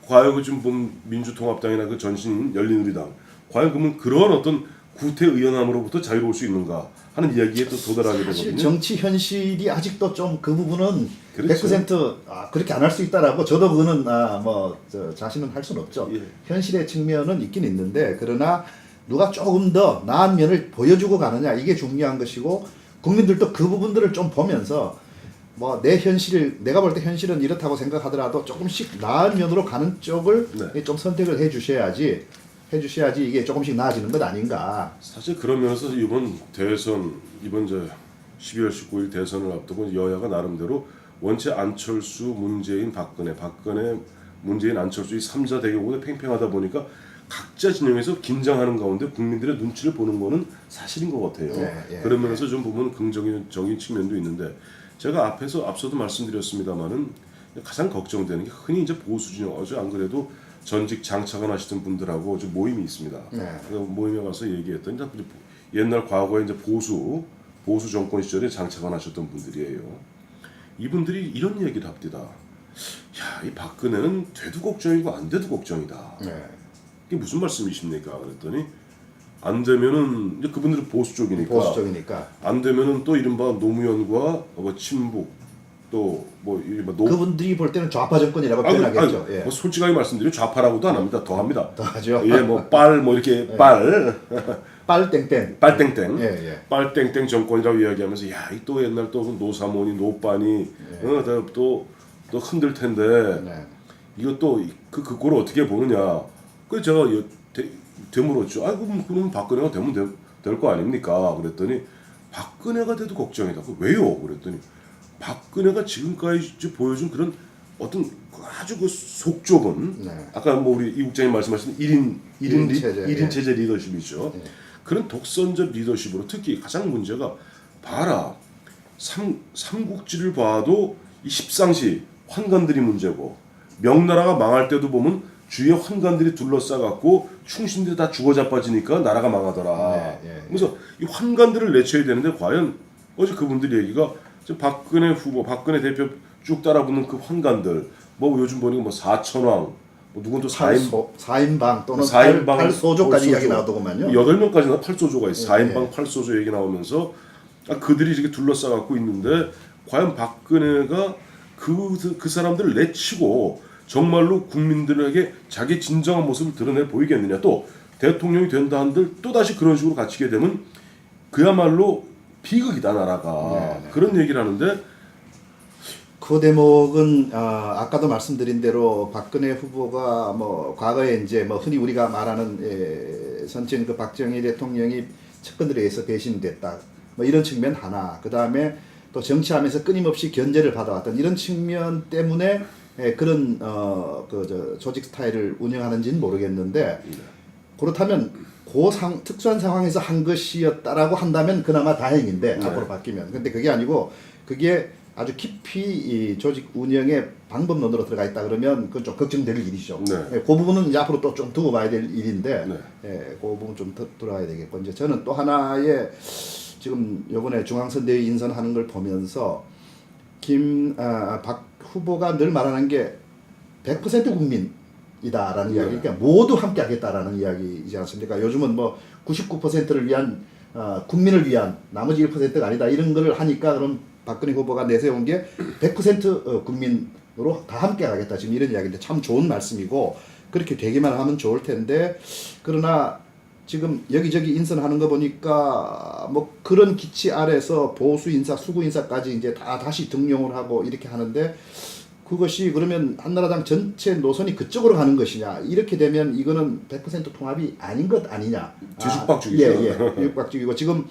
과연 좀 보면 민주통합당이나 그 전신 열린우리당 과연 그러면 그런 어떤 구태 의연함으로부터 자유로울 수 있는가 하는 이야기에 또 도달하게
사실
되거든요.
정치 현실이 아직도 좀 그 부분은
그렇죠.
100% 그렇게 안 할 수 있다라고 저도 그거는 자신은 할 수는 없죠.
예.
현실의 측면은 있긴 있는데 그러나 누가 조금 더 나은 면을 보여주고 가느냐 이게 중요한 것이고 국민들도 그 부분들을 좀 보면서 뭐 내가 볼 때 현실은 이렇다고 생각하더라도 조금씩 나은 면으로 가는 쪽을
네.
좀 선택을 해주셔야지 이게 조금씩 나아지는 것 아닌가.
사실 그런 면에서 이번 이제 12월 19일 대선을 앞두고 여야가 나름대로 원체 안철수, 문재인, 박근혜, 문재인, 안철수 이 3자 대결보다 팽팽하다 보니까 각자 진영에서 긴장하는 가운데 국민들의 눈치를 보는 거는 사실인 것 같아요.
예.
그런 면에서 좀 보면 긍정적인 측면도 있는데 제가 앞서도 말씀드렸습니다만은 가장 걱정되는 게 흔히 이제 보수 진영 어제 안 그래도 전직 장차관 하시던 분들하고 좀 모임이 있습니다.
네.
그 모임에 가서 얘기했더니 옛날 과거에 이제 보수 정권 시절에 장차관 하셨던 분들이에요. 이분들이 이런 얘기를 합니다. 야, 이 박근혜는 돼도 걱정이고 안 돼도 걱정이다.
네.
이게 무슨 말씀이십니까? 그랬더니 안 되면은 이제 그분들은 보수 쪽이니까
보수적이니까.
안 되면은 또 이른바 노무현과 뭐 친북 또뭐
그분들이 볼 때는 좌파 정권이라고 표현하겠죠. 예.
뭐 솔직하게 말씀드리면 좌파라고도 안 합니다. 더 합니다.
더 하죠.
예, 뭐 이렇게
빨땡땡.
빨땡땡,
예, 예.
빨땡땡 정권이라고 이야기하면서 야, 이 또 옛날 또 노사모니 노빠니 또 흔들 텐데
네.
이것도 그걸 어떻게 보느냐. 그 제가 되물었죠. 그럼 박근혜가 되면 될 거 아닙니까? 그랬더니 박근혜가 돼도 걱정이다. 왜요? 그랬더니 박근혜가 지금까지 보여준 그런 어떤 아주 속 좁은
네.
아까 뭐 우리 이 국장님 말씀하신 1인
체제,
체제 리더십이죠.
예.
그런 독선적 리더십으로 특히 가장 문제가 봐라 삼국지를 봐도 이 십상시 환관들이 문제고 명나라가 망할 때도 보면 주위에 환관들이 둘러싸갖고 충신들이 다 죽어 자빠지니까 나라가 망하더라.
네, 예.
그래서 이 환관들을 내쳐야 되는데 과연 어제 그분들 얘기가 박근혜 후보, 박근혜 대표 쭉 따라붙는 그 환관들 뭐 요즘 보니까 뭐 사천왕, 뭐 누군 또
4인방 또는
4인방
8소조까지 이야기 나오더구만요.
8명까지나 8소조가 있어.
네.
4인방 8소조 얘기 나오면서 그들이 이렇게 둘러싸 갖고 있는데 과연 박근혜가 그 사람들을 내치고 정말로 국민들에게 자기 진정한 모습을 드러내 보이겠느냐. 또 대통령이 된다 한들 또다시 그런 식으로 갇히게 되면 그야말로 비극이다 나라가.
네.
그런 얘기를 하는데
그 대목은 아까도 말씀드린 대로 박근혜 후보가 뭐 과거에 이제 뭐 흔히 우리가 말하는 선진 그 박정희 대통령이 측근들에 의해서 배신됐다 뭐 이런 측면 하나, 그 다음에 또 정치하면서 끊임없이 견제를 받아왔던 이런 측면 때문에 그런 조직 스타일을 운영하는지는 모르겠는데 그렇다면 특수한 상황에서 한 것이었다라고 한다면 그나마 다행인데
네.
앞으로 바뀌면. 근데 그게 아니고 그게 아주 깊이 이 조직 운영의 방법론으로 들어가 있다 그러면 그건 좀 걱정될 일이죠.
네.
그 부분은 이제 앞으로 또 좀 두고 봐야 될 일인데
네.
그 부분 좀 들어가야 되겠고, 이제 저는 또 하나의 지금 이번에 중앙선대위 인선하는 걸 보면서 박 후보가 늘 말하는 게 100% 국민이다라는
네.
이야기, 그러니까 모두 함께 하겠다라는 이야기이지 않습니까? 요즘은 뭐 99%를 위한 국민을 위한 나머지 1%가 아니다 이런 걸 하니까 그럼 박근혜 후보가 내세운 게 100% 국민으로 다 함께 가겠다 지금 이런 이야기인데 참 좋은 말씀이고 그렇게 되기만 하면 좋을 텐데, 그러나 지금 여기저기 인선하는 거 보니까 뭐 그런 기치 아래서 보수 인사, 수구 인사까지 이제 다시 등용을 하고 이렇게 하는데, 그것이 그러면 한나라당 전체 노선이 그쪽으로 가는 것이냐, 이렇게 되면 이거는 100% 통합이 아닌 것 아니냐.
뒤죽박죽이죠.
예, 뒤죽박죽이고 지금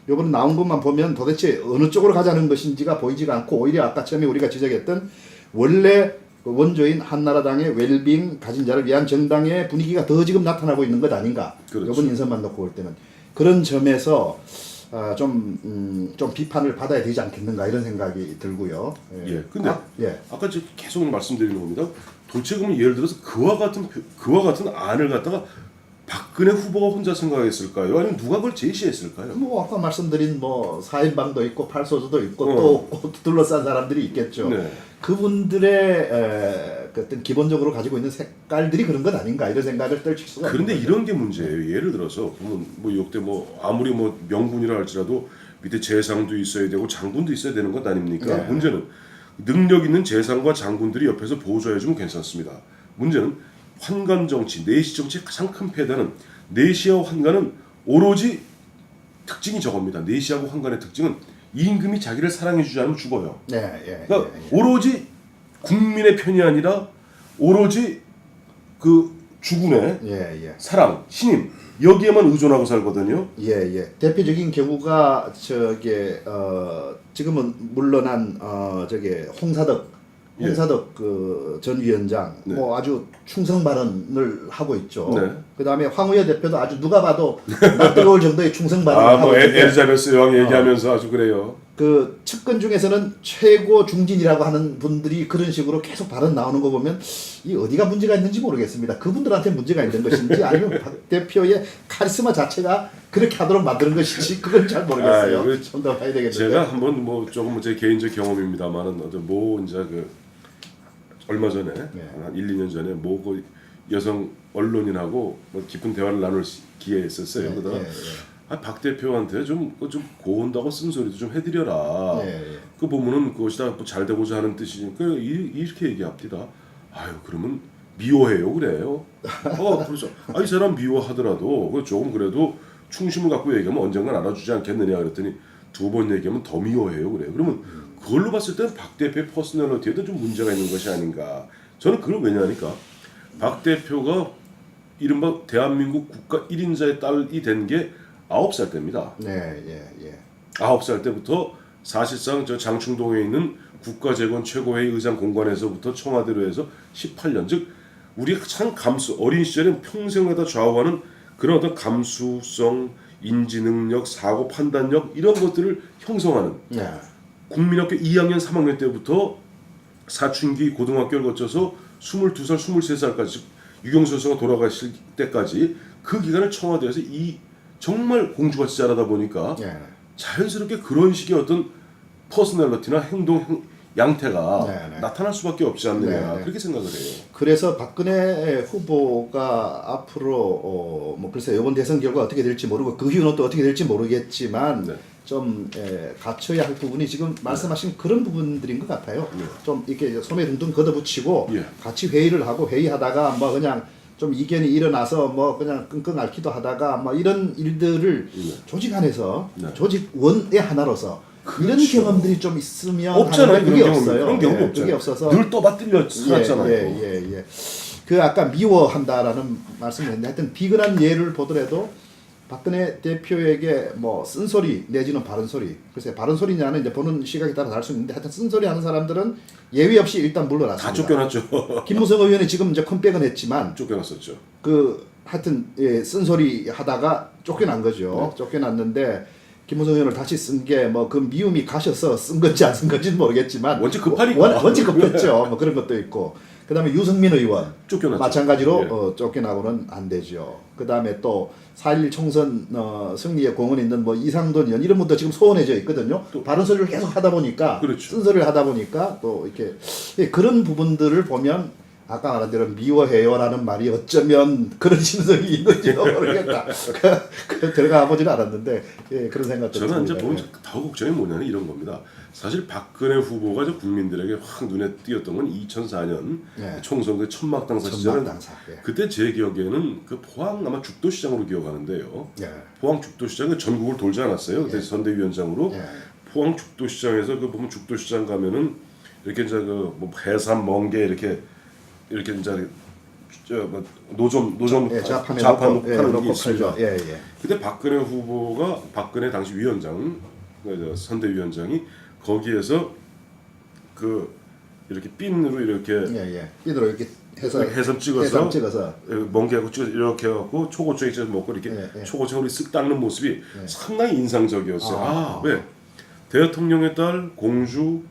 요번에 나온 것만 보면 도대체 어느 쪽으로 가자는 것인지가 보이지가 않고, 오히려 아까 처음에 우리가 지적했던 원래 원조인 한나라당의 웰빙 가진 자를 위한 정당의 분위기가 더 지금 나타나고 있는 것 아닌가.
그렇죠.
이번 인선만 놓고 볼 때는 그런 점에서 좀 비판을 받아야 되지 않겠는가 이런 생각이 들고요.
예. 근데
예.
아까 제가 계속 말씀드리는 겁니다. 도대체 그러면 예를 들어서 그와 같은 안을 갖다가 박근혜 후보가 혼자 생각했을까요? 아니면 누가 그걸 제시했을까요?
뭐 아까 말씀드린 뭐 4인방도 있고 8소주도 있고 또 둘러싼 사람들이 있겠죠.
네.
그분들의 어떤 기본적으로 가지고 있는 색깔들이 그런 것 아닌가 이런 생각을 떨칠 수가 있는
그런데
거죠.
이런 게 문제예요. 예를 들어서 보면 뭐 역대 뭐 아무리 뭐 명군이라 할지라도 밑에 재상도 있어야 되고 장군도 있어야 되는 것 아닙니까?
네.
문제는 능력 있는 재상과 장군들이 옆에서 보조해주면 괜찮습니다. 문제는 환관 정치, 내시 정치의 가장 큰 폐단은 내시와 환관은 오로지 특징이 저겁니다. 내시하고 환관의 특징은 임금이 자기를 사랑해주지 않으면 죽어요. 그러니까 오로지 국민의 편이 아니라 오로지 그 주군의 사랑, 신임 여기에만 의존하고 살거든요.
대표적인 경우가 지금은 물러난 홍사덕 그 전 위원장 뭐 아주 충성 발언을 하고 있죠. 그다음에 황우여 대표도 아주 누가 봐도 낯뜨거울 정도의 충성 발언을 하고 있는데
엘리자베스 여왕 얘기하면서 아주 그래요.
그 측근 중에서는 최고 중진이라고 하는 분들이 그런 식으로 계속 발언 나오는 거 보면 이 어디가 문제가 있는지 모르겠습니다. 그분들한테 문제가 있는 것인지 아니면 박 대표의 카리스마 자체가 그렇게 하도록 만드는 것인지 그건 잘 모르겠어요. 좀 더 봐야 되겠는데.
제가 한번 뭐 조금 제 개인적 경험입니다만은 뭐 이제 얼마 전에 한 1, 2년 전에 그 여성 언론인하고 뭐 깊은 대화를 나눌 기회가 있었어요. 그러다가 박 대표한테 좀 고운다고 쓴소리도 좀 해드려라.
예.
그 보면은 그것이 다잘 되고자 하는 뜻이니까 이렇게 얘기합니다. 아유 그러면 미워해요 그래요. 그래서 이 사람 미워하더라도 그 조금 그래도 충심을 갖고 얘기하면 언젠간 알아주지 않겠느냐 그랬더니 두 번 얘기하면 더 미워해요 그래요. 그러면 그걸로 봤을 때는 박 대표의 퍼스널리티에도 좀 문제가 있는 것이 아닌가. 저는 그걸 왜냐하니까 박 대표가 이른바 대한민국 국가 1인자의 딸이 된 게 9살 때입니다.
예.
9살 때부터 사실상 저 장충동에 있는 국가재건 최고회의 의장 공간에서부터 청와대로 해서 18년, 즉 우리가 참 어린 시절에 평생에다 좌우하는 그런 어떤 감수성, 인지 능력, 사고 판단력 이런 것들을 형성하는
예.
국민학교 2학년, 3학년 때부터 사춘기 고등학교를 거쳐서 22살, 23살까지 유경수 선수가 돌아가실 때까지 그 기간을 청와대에서 정말 공주같이 자라다 보니까
예.
자연스럽게 그런 식의 어떤 퍼스널리티나 행동 양태가
네.
나타날 수밖에 없지 않느냐
네.
그렇게 생각을 해요.
그래서 박근혜 후보가 앞으로 뭐 글쎄 이번 대선 결과 어떻게 될지 모르고 그 이후는 또 어떻게 될지 모르겠지만
네.
좀 갖춰야 할 부분이 지금 말씀하신 그런 부분들인 것 같아요.
네.
좀 이렇게 소매 둥둥 걷어붙이고
예.
같이 회의를 하고 회의하다가 뭐 그냥 좀 이견이 일어나서 뭐 그냥 끙끙 앓기도 하다가 뭐 이런 일들을 조직 안에서
네.
조직원의 하나로서 이런
그렇죠.
경험들이 좀 있으면
없잖아요.
하는데 그게
그런
없어요.
그런 경험이
예,
없잖아요.
그게 없어서
늘 떠받들려 살았잖아요.
예. 그 아까 미워한다라는 말씀을 했는데 하여튼 비근한 예를 보더라도 박근혜 대표에게 뭐 쓴소리 내지는 바른소리 글쎄 바른소리냐는 이제 보는 시각에 따라 다를 수 있는데 하여튼 쓴소리 하는 사람들은 예외 없이 일단 물러났습니다.
다 쫓겨났죠.
김무성 의원이 지금 이제 컴백은 했지만
쫓겨났었죠.
그 하여튼 쓴소리 하다가 쫓겨난 거죠. 쫓겨났는데 김무성 의원을 다시 쓴 게 뭐 그 미움이 가셔서 쓴 건지 안 쓴 건지는 모르겠지만
원체 급하니까.
원체 급했죠. 뭐 그런 것도 있고 그다음에 유승민 의원
쫓겨났죠.
마찬가지로 쫓겨나고는 안 되죠. 그다음에 또 4.11 총선 승리의 공헌 있는 뭐 이상돈 의원 이런 분도 지금 소원해져 있거든요. 또 바른 소리를 계속 하다 보니까
그렇죠.
쓴소리를 하다 보니까 또 이렇게 그런 부분들을 보면 아까 말한 대로 미워해요라는 말이 어쩌면 그런 심성이 있는지도 모르겠다. 들어가 보지는 않았는데 그런 생각도
저는 이제
듭니다.
보면 더 걱정이 뭐냐면 이런 겁니다. 사실 박근혜 후보가 이제 국민들에게 확 눈에 띄었던 건 2004년
예.
총선 그 천막당사 시절은
천막당사, 예.
그때 제 기억에는 그 포항 아마 죽도시장으로 기억하는데요.
예.
포항 죽도시장은 전국을 돌지 않았어요. 그때 선대위원장으로
예.
포항 죽도시장에서 그 보면 죽도시장 가면은 이렇게 이제 그 뭐 해삼 멍게 이렇게 이제 뭐 노점
좌판에
파는
놓고,
게
놓고
있습니다.
팔죠. 예.
그때 박근혜 후보가 박근혜 당시 위원장 선대위원장이 거기에서 그 이렇게 핀으로 이렇게
예. 핀으로 이렇게 해서
해삼 찍어서 멍게하고 찍어서 이렇게 해갖고 초고추에 찍어서 먹고 이렇게
예.
초고추를 쓱 닦는 모습이 상당히 인상적이었어요. 왜 대통령의 딸 공주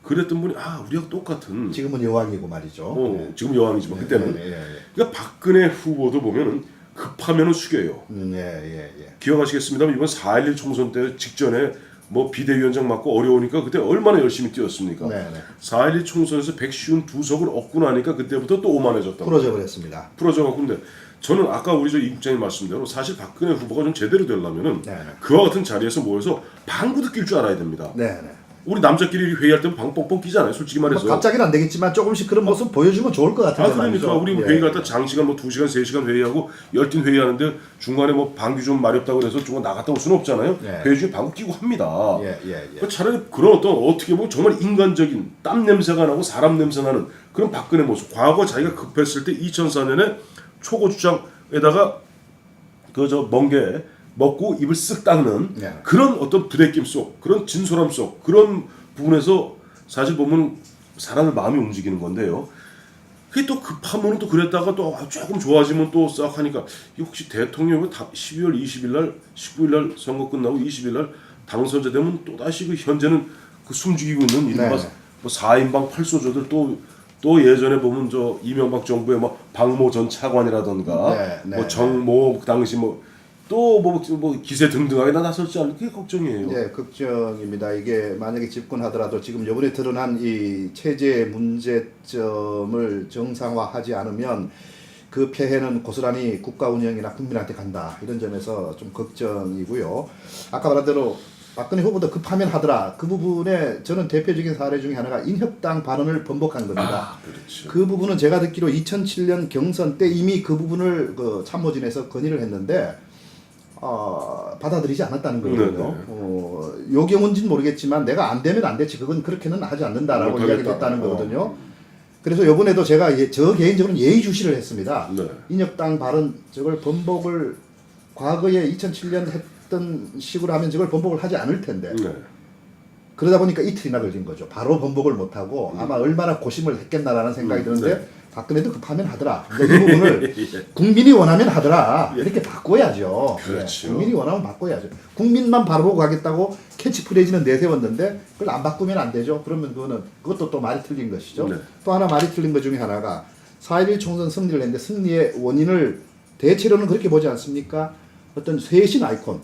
그랬던 분이 우리하고 똑같은
지금은 여왕이고 말이죠.
지금 여왕이지만 그때는
예.
그러니까 박근혜 후보도 보면은 급하면은 숙여요.
예.
기억하시겠습니다만 이번 4.11 총선 때 직전에 뭐 비대위원장 맡고 어려우니까 그때 얼마나 열심히 뛰었습니까?
네.
4.12 총선에서 152석을 얻고 나니까 그때부터 또 오만해졌다.
풀어져 버렸습니다.
풀어져갖고 근데 저는 아까 우리 이 국장님 말씀대로 사실 박근혜 후보가 좀 제대로 되려면은
네.
그와 같은 자리에서 모여서 방구도 낄 줄 알아야 됩니다.
네.
우리 남자끼리 회의할 때는 방 뻥뻥 끼잖아요. 솔직히 말해서.
뭐 갑자기는 안 되겠지만 조금씩 그런 모습 보여주면 좋을 것 같은데
그러니까
말이죠.
우리
예.
회의 갔다 장시간 뭐 2시간, 3시간 회의하고 열띤 회의하는데 중간에 뭐 방귀 좀 마렵다고 그래서 중간 나갔다 올 수는 없잖아요.
예.
회의 중에 방구 끼고 합니다.
예.
그러니까 차라리 그런 어떤 어떻게 보면 정말 인간적인 땀 냄새가 나고 사람 냄새 나는 그런 박근혜 모습. 과거 자기가 급했을 때 2004년에 초고추장에다가 그 저 멍게 먹고 입을 쓱 닦는
예.
그런 어떤 부대낌 속 그런 진솔함 속 그런 부분에서 사실 보면 사람의 마음이 움직이는 건데요. 그게 또 급하면 또 그랬다가 또 조금 좋아지면 또 싹 하니까 이 혹시 대통령이 12월 20일 날 19일 날 선거 끝나고 20일 날 당선자 되면 또 다시 그 현재는 그 숨죽이고 있는 이른바
네.
뭐 4인방 8소조들 또 예전에 보면 저 이명박 정부의 뭐 박모 전 차관이라던가
네.
뭐 정모 그 당시 뭐 또 뭐 기세 등등하게 나설지 않을까 그게 걱정이에요.
예, 걱정입니다. 이게 만약에 집권하더라도 지금 이번에 드러난 이 체제 문제점을 정상화하지 않으면 그 폐해는 고스란히 국가 운영이나 국민한테 간다. 이런 점에서 좀 걱정이고요. 아까 말한 대로 박근혜 후보도 급하면 하더라. 그 부분에 저는 대표적인 사례 중에 하나가 인혁당 발언을 번복한 겁니다.
그렇죠.
그 부분은 제가 듣기로 2007년 경선 때 이미 그 부분을 그 참모진에서 건의를 했는데 받아들이지 않았다는 거거든요. 요 경우인지는 모르겠지만 내가 안 되면 안 되지. 그건 그렇게는 하지 않는다라고 이야기를 했다는 거거든요. 그래서 이번에도 제가 저 개인적으로는 예의주시를 했습니다.
네.
인혁당 발언 저걸 번복을 과거에 2007년 했던 식으로 하면 저걸 번복을 하지 않을 텐데
네.
그러다 보니까 이틀이나 걸린 거죠. 바로 번복을 못하고 아마 얼마나 고심을 했겠나라는 생각이 드는데
네.
박근혜도 급하면 하더라. 근데 이 부분을 국민이 원하면 하더라. 이렇게 바꿔야죠.
그렇죠.
예, 국민이 원하면 바꿔야죠. 국민만 바라보고 가겠다고 캐치프레이즈는 내세웠는데 그걸 안 바꾸면 안 되죠. 그러면 그것도 또 말이 틀린 것이죠.
네.
또 하나 말이 틀린 것 중에 하나가 4.11 총선 승리를 했는데 승리의 원인을 대체로는 그렇게 보지 않습니까? 어떤 쇄신 아이콘.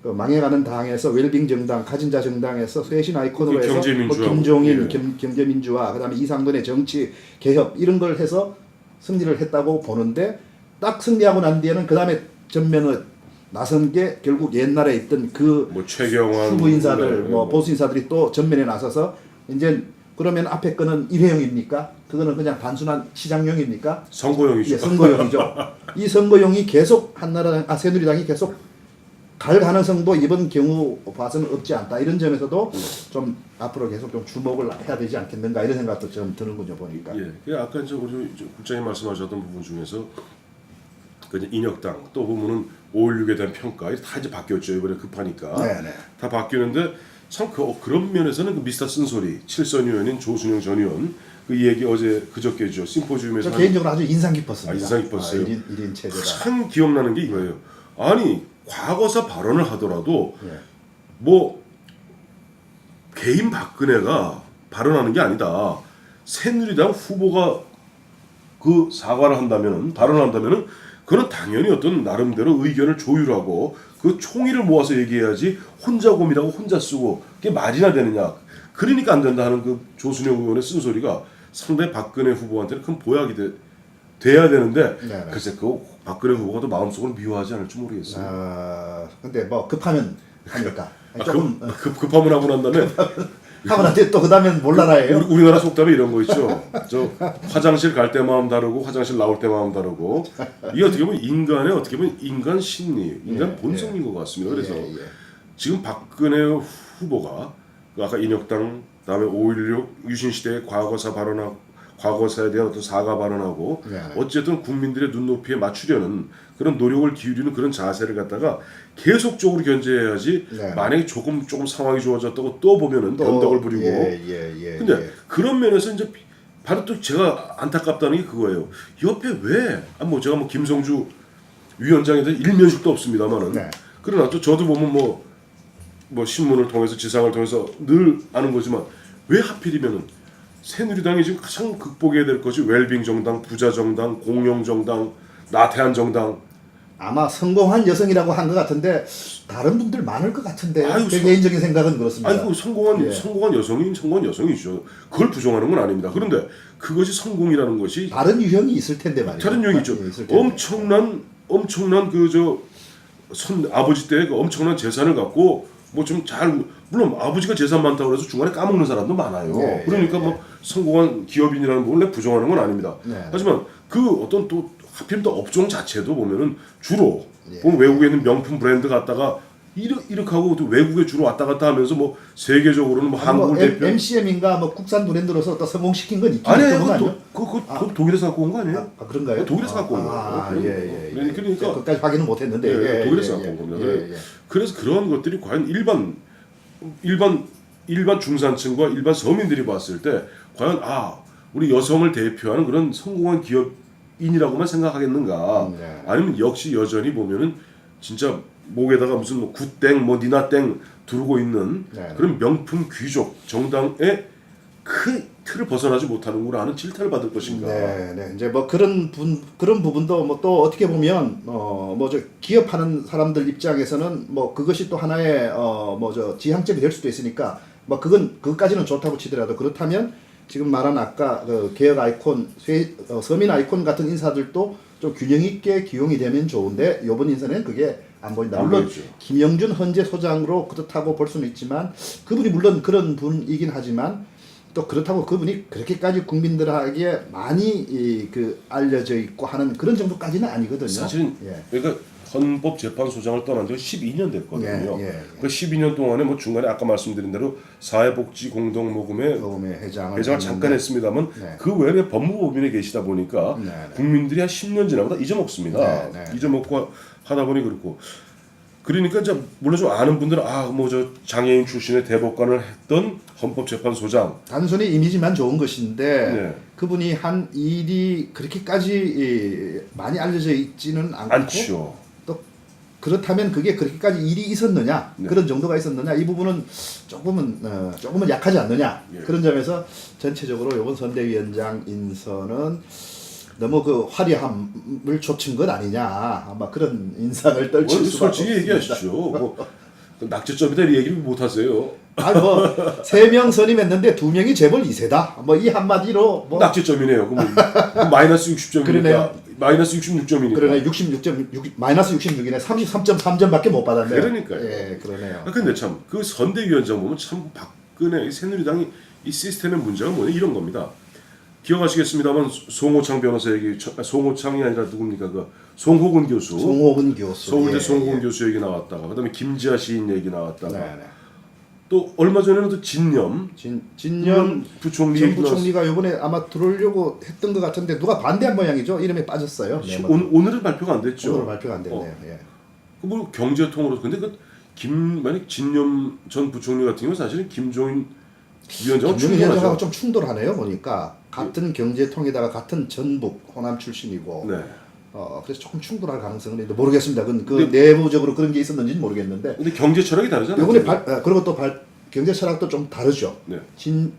그 망해가는 당에서 웰빙 정당, 가진자 정당에서 쇄신 아이콘으로 해서 뭐
경제민주화,
김종인,
예.
경제민주화, 그다음에 이상돈의 정치 개혁 이런 걸 해서 승리를 했다고 보는데 딱 승리하고 난 뒤에는 그 다음에 전면을 나선 게 결국 옛날에 있던 그
뭐 최경환
후보 인사들,
네,
뭐 보수 인사들이 또 전면에 나서서 이제 그러면 앞에 거는 일회용입니까? 그거는 그냥 단순한 시장용입니까?
선거용이죠.
예, 선거용이죠. 이 선거용이 계속 새누리당이 계속 갈 가능성도 이번 경우 봐서는 없지 않다. 이런 점에서도 좀 앞으로 계속 좀 주목을 해야 되지 않겠는가 이런 생각도 좀 드는군요 보니까.
예, 그 아까 이제 우리 국장님 말씀하셨던 부분 중에서 그 이제 인혁당 또 보면은 5.16에 대한 평가 다 이제 바뀌었죠. 이번에 급하니까
네네.
다 바뀌는데 참 그런 면에서는 그 미스터 쓴소리 칠선 의원인 조순영 전 의원 그 얘기 어제 그저께죠 심포지움에서
저 개인적으로 아주 인상 깊었습니다.
인상 깊었어요.
1인 체제가.
참 기억나는 게 이거예요. 아니 과거사 발언을 하더라도
예.
뭐 개인 박근혜가 발언하는 게 아니다. 새누리당 후보가 그 사과를 한다면은 발언을 한다면은 그는 당연히 어떤 나름대로 의견을 조율하고 그 총의를 모아서 얘기해야지 혼자 고민하고 혼자 쓰고 그게 말이나 되느냐. 그러니까 안 된다 하는 그 조순영 의원의 쓴소리가 상당히 박근혜 후보한테는 큰 보약이 돼야 되는데
네네.
글쎄 그 박근혜 후보가 또 마음속으로 미워하지 않을지 모르겠어요.
근데 뭐 급하면 하니까 조금
급하면 하고 난 다음에
하고 나서 또 그다음엔 몰라라예요.
우리나라 속담에 이런 거 있죠. 저 화장실 갈 때 마음 다르고 화장실 나올 때 마음 다르고 이게 어떻게 보면 인간의 어떻게 보면 인간 심리, 인간 본성인 것 같습니다. 그래서 지금 박근혜 후보가 아까 인혁당 다음에 5.16 유신 시대의 과거사에 대한 어떤 사과 발언하고 어쨌든 국민들의 눈높이에 맞추려는 그런 노력을 기울이는 그런 자세를 갖다가 계속적으로 견제해야지 만약에 조금 상황이 좋아졌다고 또 보면은 변덕을 부리고 근데 그런 면에서 이제 바로 또 제가 안타깝다는 게 그거예요. 옆에 왜 제가 김성주 위원장에 대한 일면식도 없습니다만은 그러나 또 저도 보면 뭐 신문을 통해서 지상을 통해서 늘 아는 거지만 왜 하필이면은 새누리당이 지금 가장 극복해야 될 것이 웰빙 정당, 부자 정당, 공영 정당, 나태한 정당.
아마 성공한 여성이라고 한 것 같은데 다른 분들 많을 것 같은데 제 개인적인 생각은 그렇습니다.
아이고 성공한 여성이죠. 그걸 부정하는 건 아닙니다. 그런데 그것이 성공이라는 것이
다른 유형이 있을 텐데 말이죠.
다른 유형이 있죠. 엄청난 아버지 때 그 엄청난 재산을 갖고 물론 아버지가 재산 많다고 해서 중간에 까먹는 사람도 많아요. 그러니까 성공한 기업인이라는 부분을 부정하는 건 아닙니다. 하지만 그 어떤 또 하필 또 업종 자체도 보면은 주로 보면 외국에 있는 명품 브랜드 갔다가 이렇게 하고 또 외국에 주로 왔다 갔다 하면서 세계적으로는 한국을 대표
MCM인가 국산 브랜드로서 또 성공시킨 건 있긴
아니에요. 그거 독일에서 갖고 온 거 아니에요?
그런가요?
독일에서 갖고 온 거예요. 그러니까
그까지 확인은 못했는데
독일에서 갖고 온 겁니다. 그래서 그런 것들이 과연 일반 중산층과 일반 서민들이 봤을 때 과연 우리 여성을 대표하는 그런 성공한 기업인이라고만 생각하겠는가? 아니면 역시 여전히 보면은 진짜 목에다가 무슨 굿땡 니나땡 두르고 있는 그런 명품 귀족 정당의 그 틀을 벗어나지 못하는구나 하는 질타를 받을 것인가?
이제 그런 부분도 또 어떻게 보면 기업하는 사람들 입장에서는 그것이 또 하나의 지향점이 될 수도 있으니까 그것까지는 좋다고 치더라도 그렇다면 지금 말한 아까 그 개혁 아이콘, 서민 아이콘 같은 인사들도 좀 균형 있게 기용이 되면 좋은데 이번 인사는 그게 안 보인다.
안
물론
보이죠.
김영준 헌재 소장으로 그렇다고 볼 수는 있지만 그분이 물론 그런 분이긴 하지만 또 그렇다고 그분이 그렇게까지 국민들에게 많이 그 알려져 있고 하는 그런 정도까지는 아니거든요.
사실은
예.
그러니까 헌법재판소장을 떠난 지가 12년 됐거든요.
예, 예.
그 12년 동안에 뭐 중간에 아까 말씀드린 대로 사회복지공동모금회
모금의 회장을
회장을 잠깐 했습니다만
네.
그 외에 법무법인에 계시다 보니까
네, 네.
국민들이 한 10년 지나보다 잊어먹습니다.
네, 네.
잊어먹고 하다 보니 그렇고 그러니까 이제 물론 좀 아는 분들은 뭐 저 장애인 출신의 대법관을 했던 헌법재판소장
단순히 이미지만 좋은 것인데
네.
그분이 한 일이 그렇게까지 많이 알려져 있지는 않고
않죠.
또 그렇다면 그게 그렇게까지 일이 있었느냐
네.
그런 정도가 있었느냐 이 부분은 조금은 약하지 않느냐
예.
그런 점에서 전체적으로 이번 선대위원장 인선은 너무 그 화려함을 좇은 것 아니냐 아마 그런 인상을 떨칠 수밖에
솔직히
없습니다.
얘기하시죠. 뭐 낙제점이다 이 얘기 못 하세요.
아니 뭐 3명 선임했는데 2명이 재벌 2세다. 뭐 이 한마디로 뭐
낙제점이네요. 그럼 마이너스 60점이니까
그러네요.
마이너스 66점이니까.
그러네 66.6 마이너스 66이네 33.3점밖에 못 받았네요.
그러니까요.
예, 그러네요.
근데 참 그 선대위원장 보면 참 박근혜 이 새누리당이 이 시스템의 문제가 뭐냐 이런 겁니다. 기억하시겠습니다만 송호창 변호사 얘기 송호창이 아니라 누굽니까 그 송호근 교수
송호근 교수
서울대
예,
송호근
예.
교수 얘기 나왔다가 그다음에 김지아 시인 얘기 나왔다가
네, 네.
또 얼마 전에는 또 진념
진념
부총리
전
얘기 나왔-
부총리가 이번에 아마 들어오려고 했던 것 같은데 누가 반대한 모양이죠. 이름이 빠졌어요. 네,
오늘은 발표가 안 됐죠.
오늘 발표가 안 됐네요. 예.
뭐 경제통으로 근데 만약 진념 전 부총리 같은 경우 사실은 김종인 위원장은
김종인 위원장하고
충분하죠.
좀 충돌하네요. 보니까 같은 경제통에다가 같은 전북 호남 출신이고
네.
그래서 조금 충돌할 가능성은 있는데 모르겠습니다. 그
근데-
내부적으로 그런 게 있었는지는 모르겠는데
근데 경제 철학이 다르잖아요.
이번에 그리고 또 경제 철학도 좀 다르죠.
네.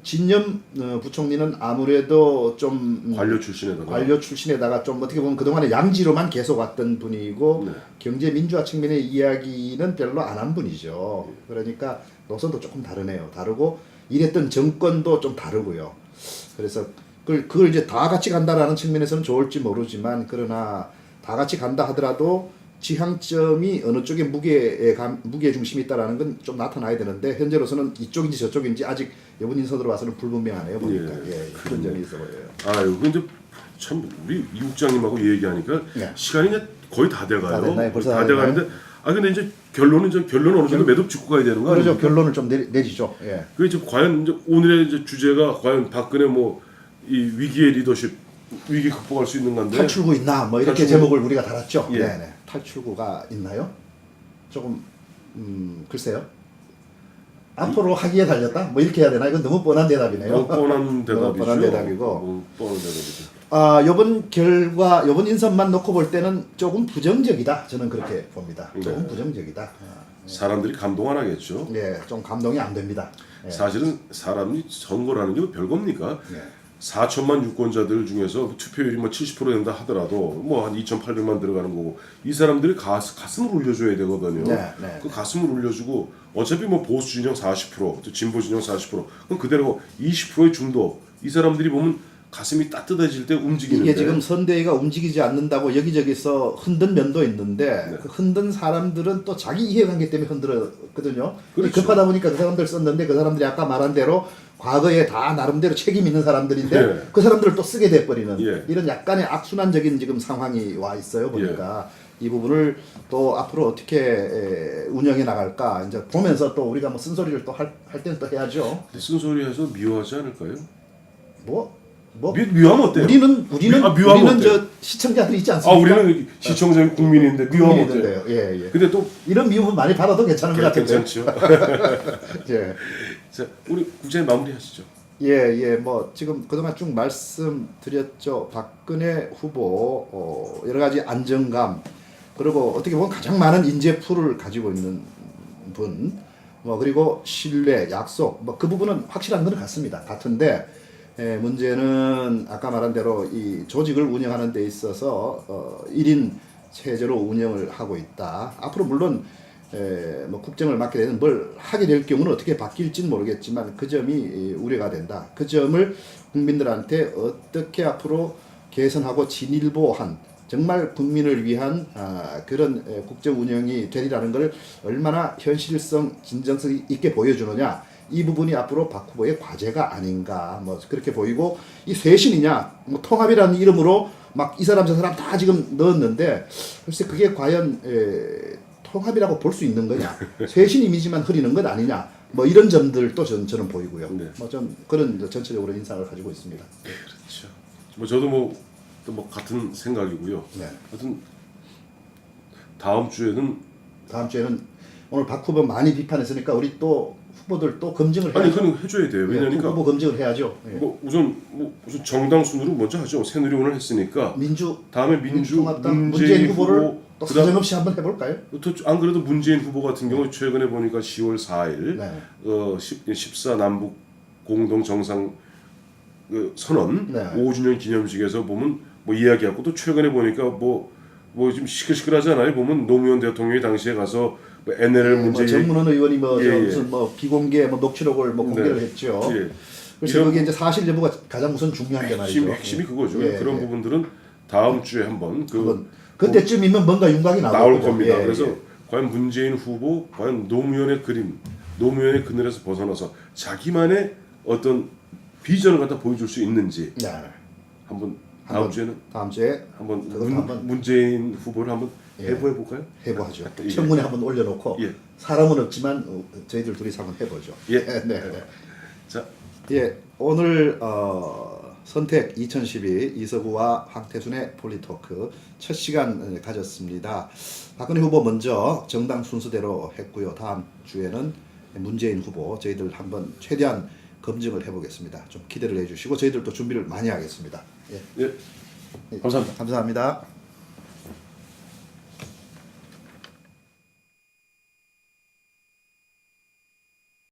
진념 부총리는 아무래도 좀
관료 출신에다가
관료 출신에다가 좀 어떻게 보면 그동안에 양지로만 계속 왔던 분이고
네.
경제 민주화 측면의 이야기는 별로 안 한 분이죠. 그러니까 노선도 조금 다르네요. 다르고 일했던 정권도 좀 다르고요. 그래서 그걸 이제 다 같이 간다라는 측면에서는 좋을지 모르지만 그러나 다 같이 간다 하더라도 지향점이 어느 쪽에 무게 중심이 있다라는 건 좀 나타나야 되는데 현재로서는 이쪽인지 저쪽인지 아직 이번 인선으로 봐서는 불분명하네요. 보니까 그런 점이 있어 보여요.
아유 근데 참 우리 이 국장님하고 얘기하니까
네.
시간이 이제 거의 다 돼가요.
다 됐나요? 벌써
다
다
돼가는데 근데 이제 결론 어느 정도 매듭 짓고 가야 되는 거
그러죠.
아닙니까?
결론을 좀 내지죠. 예.
그 이제 과연 이제 오늘의 이제 주제가 과연 박근혜 이 위기의 리더십 위기 극복할 수 있는 건데
탈출구 있나 뭐 이렇게
탈출구.
제목을 우리가 달았죠.
예.
네네. 탈출구가 있나요? 조금 글쎄요. 앞으로 하기에 달렸다? 뭐 이렇게 해야 되나? 이건 너무 뻔한 대답이네요.
너무 뻔한 대답이죠.
너무 뻔한 대답이고.
너무 뻔한 대답이죠.
요번 인선만 놓고 볼 때는 조금 부정적이다. 저는 그렇게 봅니다. 조금
네.
부정적이다.
사람들이 감동 안 하겠죠.
예, 좀 감동이 안 됩니다. 예.
사실은 사람이 선거라는 게 별겁니까?
예.
4천만 유권자들 중에서 투표율이 뭐 70% 된다 하더라도 뭐 한 2,800만 들어가는 거고 이 사람들이 가슴을 울려줘야 되거든요.
네, 네.
그 가슴을 울려주고 어차피 뭐 보수 진영 40%, 또 진보 진영 40%, 그럼 그대로 20%의 중도 이 사람들이 보면 가슴이 따뜻해질 때 움직이는데
이게 지금 선대위가 움직이지 않는다고 여기저기서 흔든 면도 있는데
네.
그 흔든 사람들은 또 자기 이해관계 때문에 흔들었거든요.
그렇죠.
급하다 보니까 그 사람들 썼는데 그 사람들이 아까 말한 대로 과거에 다 나름대로 책임 있는 사람들인데
네.
그 사람들을 또 쓰게 돼버리는
예.
이런 약간의 악순환적인 지금 상황이 와 있어요. 보니까 이 부분을 또 앞으로 어떻게 운영해 나갈까 이제 보면서 또 우리가 뭐 쓴소리를 또 할 때는 또 해야죠.
쓴소리해서 미워하지 않을까요?
뭐
미워하면 어때요?
우리는
미워하면 어때요?
저 시청자들이 있지 않습니까?
우리는 시청자 국민인데 미워하면 어때요?
국민이던데요. 예, 예.
근데 또
이런 미움은 많이 받아도 괜찮은 것 같은데.
괜찮죠.
예.
자, 우리 국장님 마무리하시죠.
예. 뭐 지금 그동안 쭉 말씀드렸죠. 박근혜 후보 여러 가지 안정감 그리고 어떻게 보면 가장 많은 인재풀을 가지고 있는 분. 뭐 그리고 신뢰, 약속 뭐 그 부분은 확실한 건 같습니다. 같은데 문제는 아까 말한 대로 이 조직을 운영하는 데 있어서 1인 체제로 운영을 하고 있다. 앞으로 물론 뭐 국정을 맡게 되는 뭘 하게 될 경우는 어떻게 바뀔지는 모르겠지만 그 점이 우려가 된다. 그 점을 국민들한테 어떻게 앞으로 개선하고 진일보한 정말 국민을 위한 그런 국정 운영이 되리라는 걸 얼마나 현실성, 진정성 있게 보여주느냐. 이 부분이 앞으로 박 후보의 과제가 아닌가 뭐 그렇게 보이고 이 쇄신이냐 뭐 통합이라는 이름으로 막 이 사람 저 사람 다 지금 넣었는데 글쎄 그게 과연 통합이라고 볼 수 있는 거냐 쇄신 이미지만 흐리는 것 아니냐 뭐 이런 점들도 저는 보이고요.
네.
뭐 좀 그런 전체적으로 인상을 가지고 있습니다.
그렇죠. 뭐 저도 또 같은 생각이고요.
네.
하여튼 다음 주에는
오늘 박 후보 많이 비판했으니까 우리 또 후보들 또 검증을
아니
해야죠.
그건 해줘야 돼요.
예,
왜냐니까
후보 검증을 해야죠. 예.
우선 정당 순으로 먼저 하죠. 새누리원을 했으니까 다음에
민주통합당
문재인
후보를 또
그다음
사정없이 한번 해볼까요?
또 안 그래도 문재인 후보 같은 경우 최근에 보니까 10월 4일
네.
14 남북 공동 정상 선언
네.
5주년 기념식에서 보면 뭐 이야기하고 또 최근에 보니까 뭐 좀 시끌시끌하잖아요. 보면 노무현 대통령이 당시에 가서 뭐 NLL
뭐
문제
정문원 의원이 뭐
예,
저
예.
무슨 뭐 비공개 뭐 녹취록을 뭐 공개를
네.
했죠.
예.
그래서
이런
그게 이제 사실 여부가 가장 우선 중요한 게 말이죠.
핵심이 그거죠.
예,
그런
예.
부분들은 다음 주에 한번
그때쯤이면 뭔가 윤곽이
나올
거죠.
겁니다.
예,
그래서
예.
과연 문재인 후보, 과연 노무현의 그림, 노무현의 그늘에서 벗어나서 자기만의 어떤 비전을 갖다 보여줄 수 있는지
네.
한번 다음 주에는
다음 주에
한번
그것도 한번
문재인 후보를 한번
예.
해보해 볼까요?
해보하죠.
예.
청문회 한번 올려놓고
예.
사람은 없지만 저희들 둘이서 한번 해보죠.
예.
네. 네.
자,
예, 오늘 선택 2012 이서구와 황태순의 폴리토크 첫 시간 가졌습니다. 박근혜 후보 먼저 정당 순서대로 했고요. 다음 주에는 문재인 후보 저희들 한번 최대한 검증을 해보겠습니다. 좀 기대를 해주시고 저희들도 준비를 많이 하겠습니다. 예.
예. 감사합니다.
감사합니다.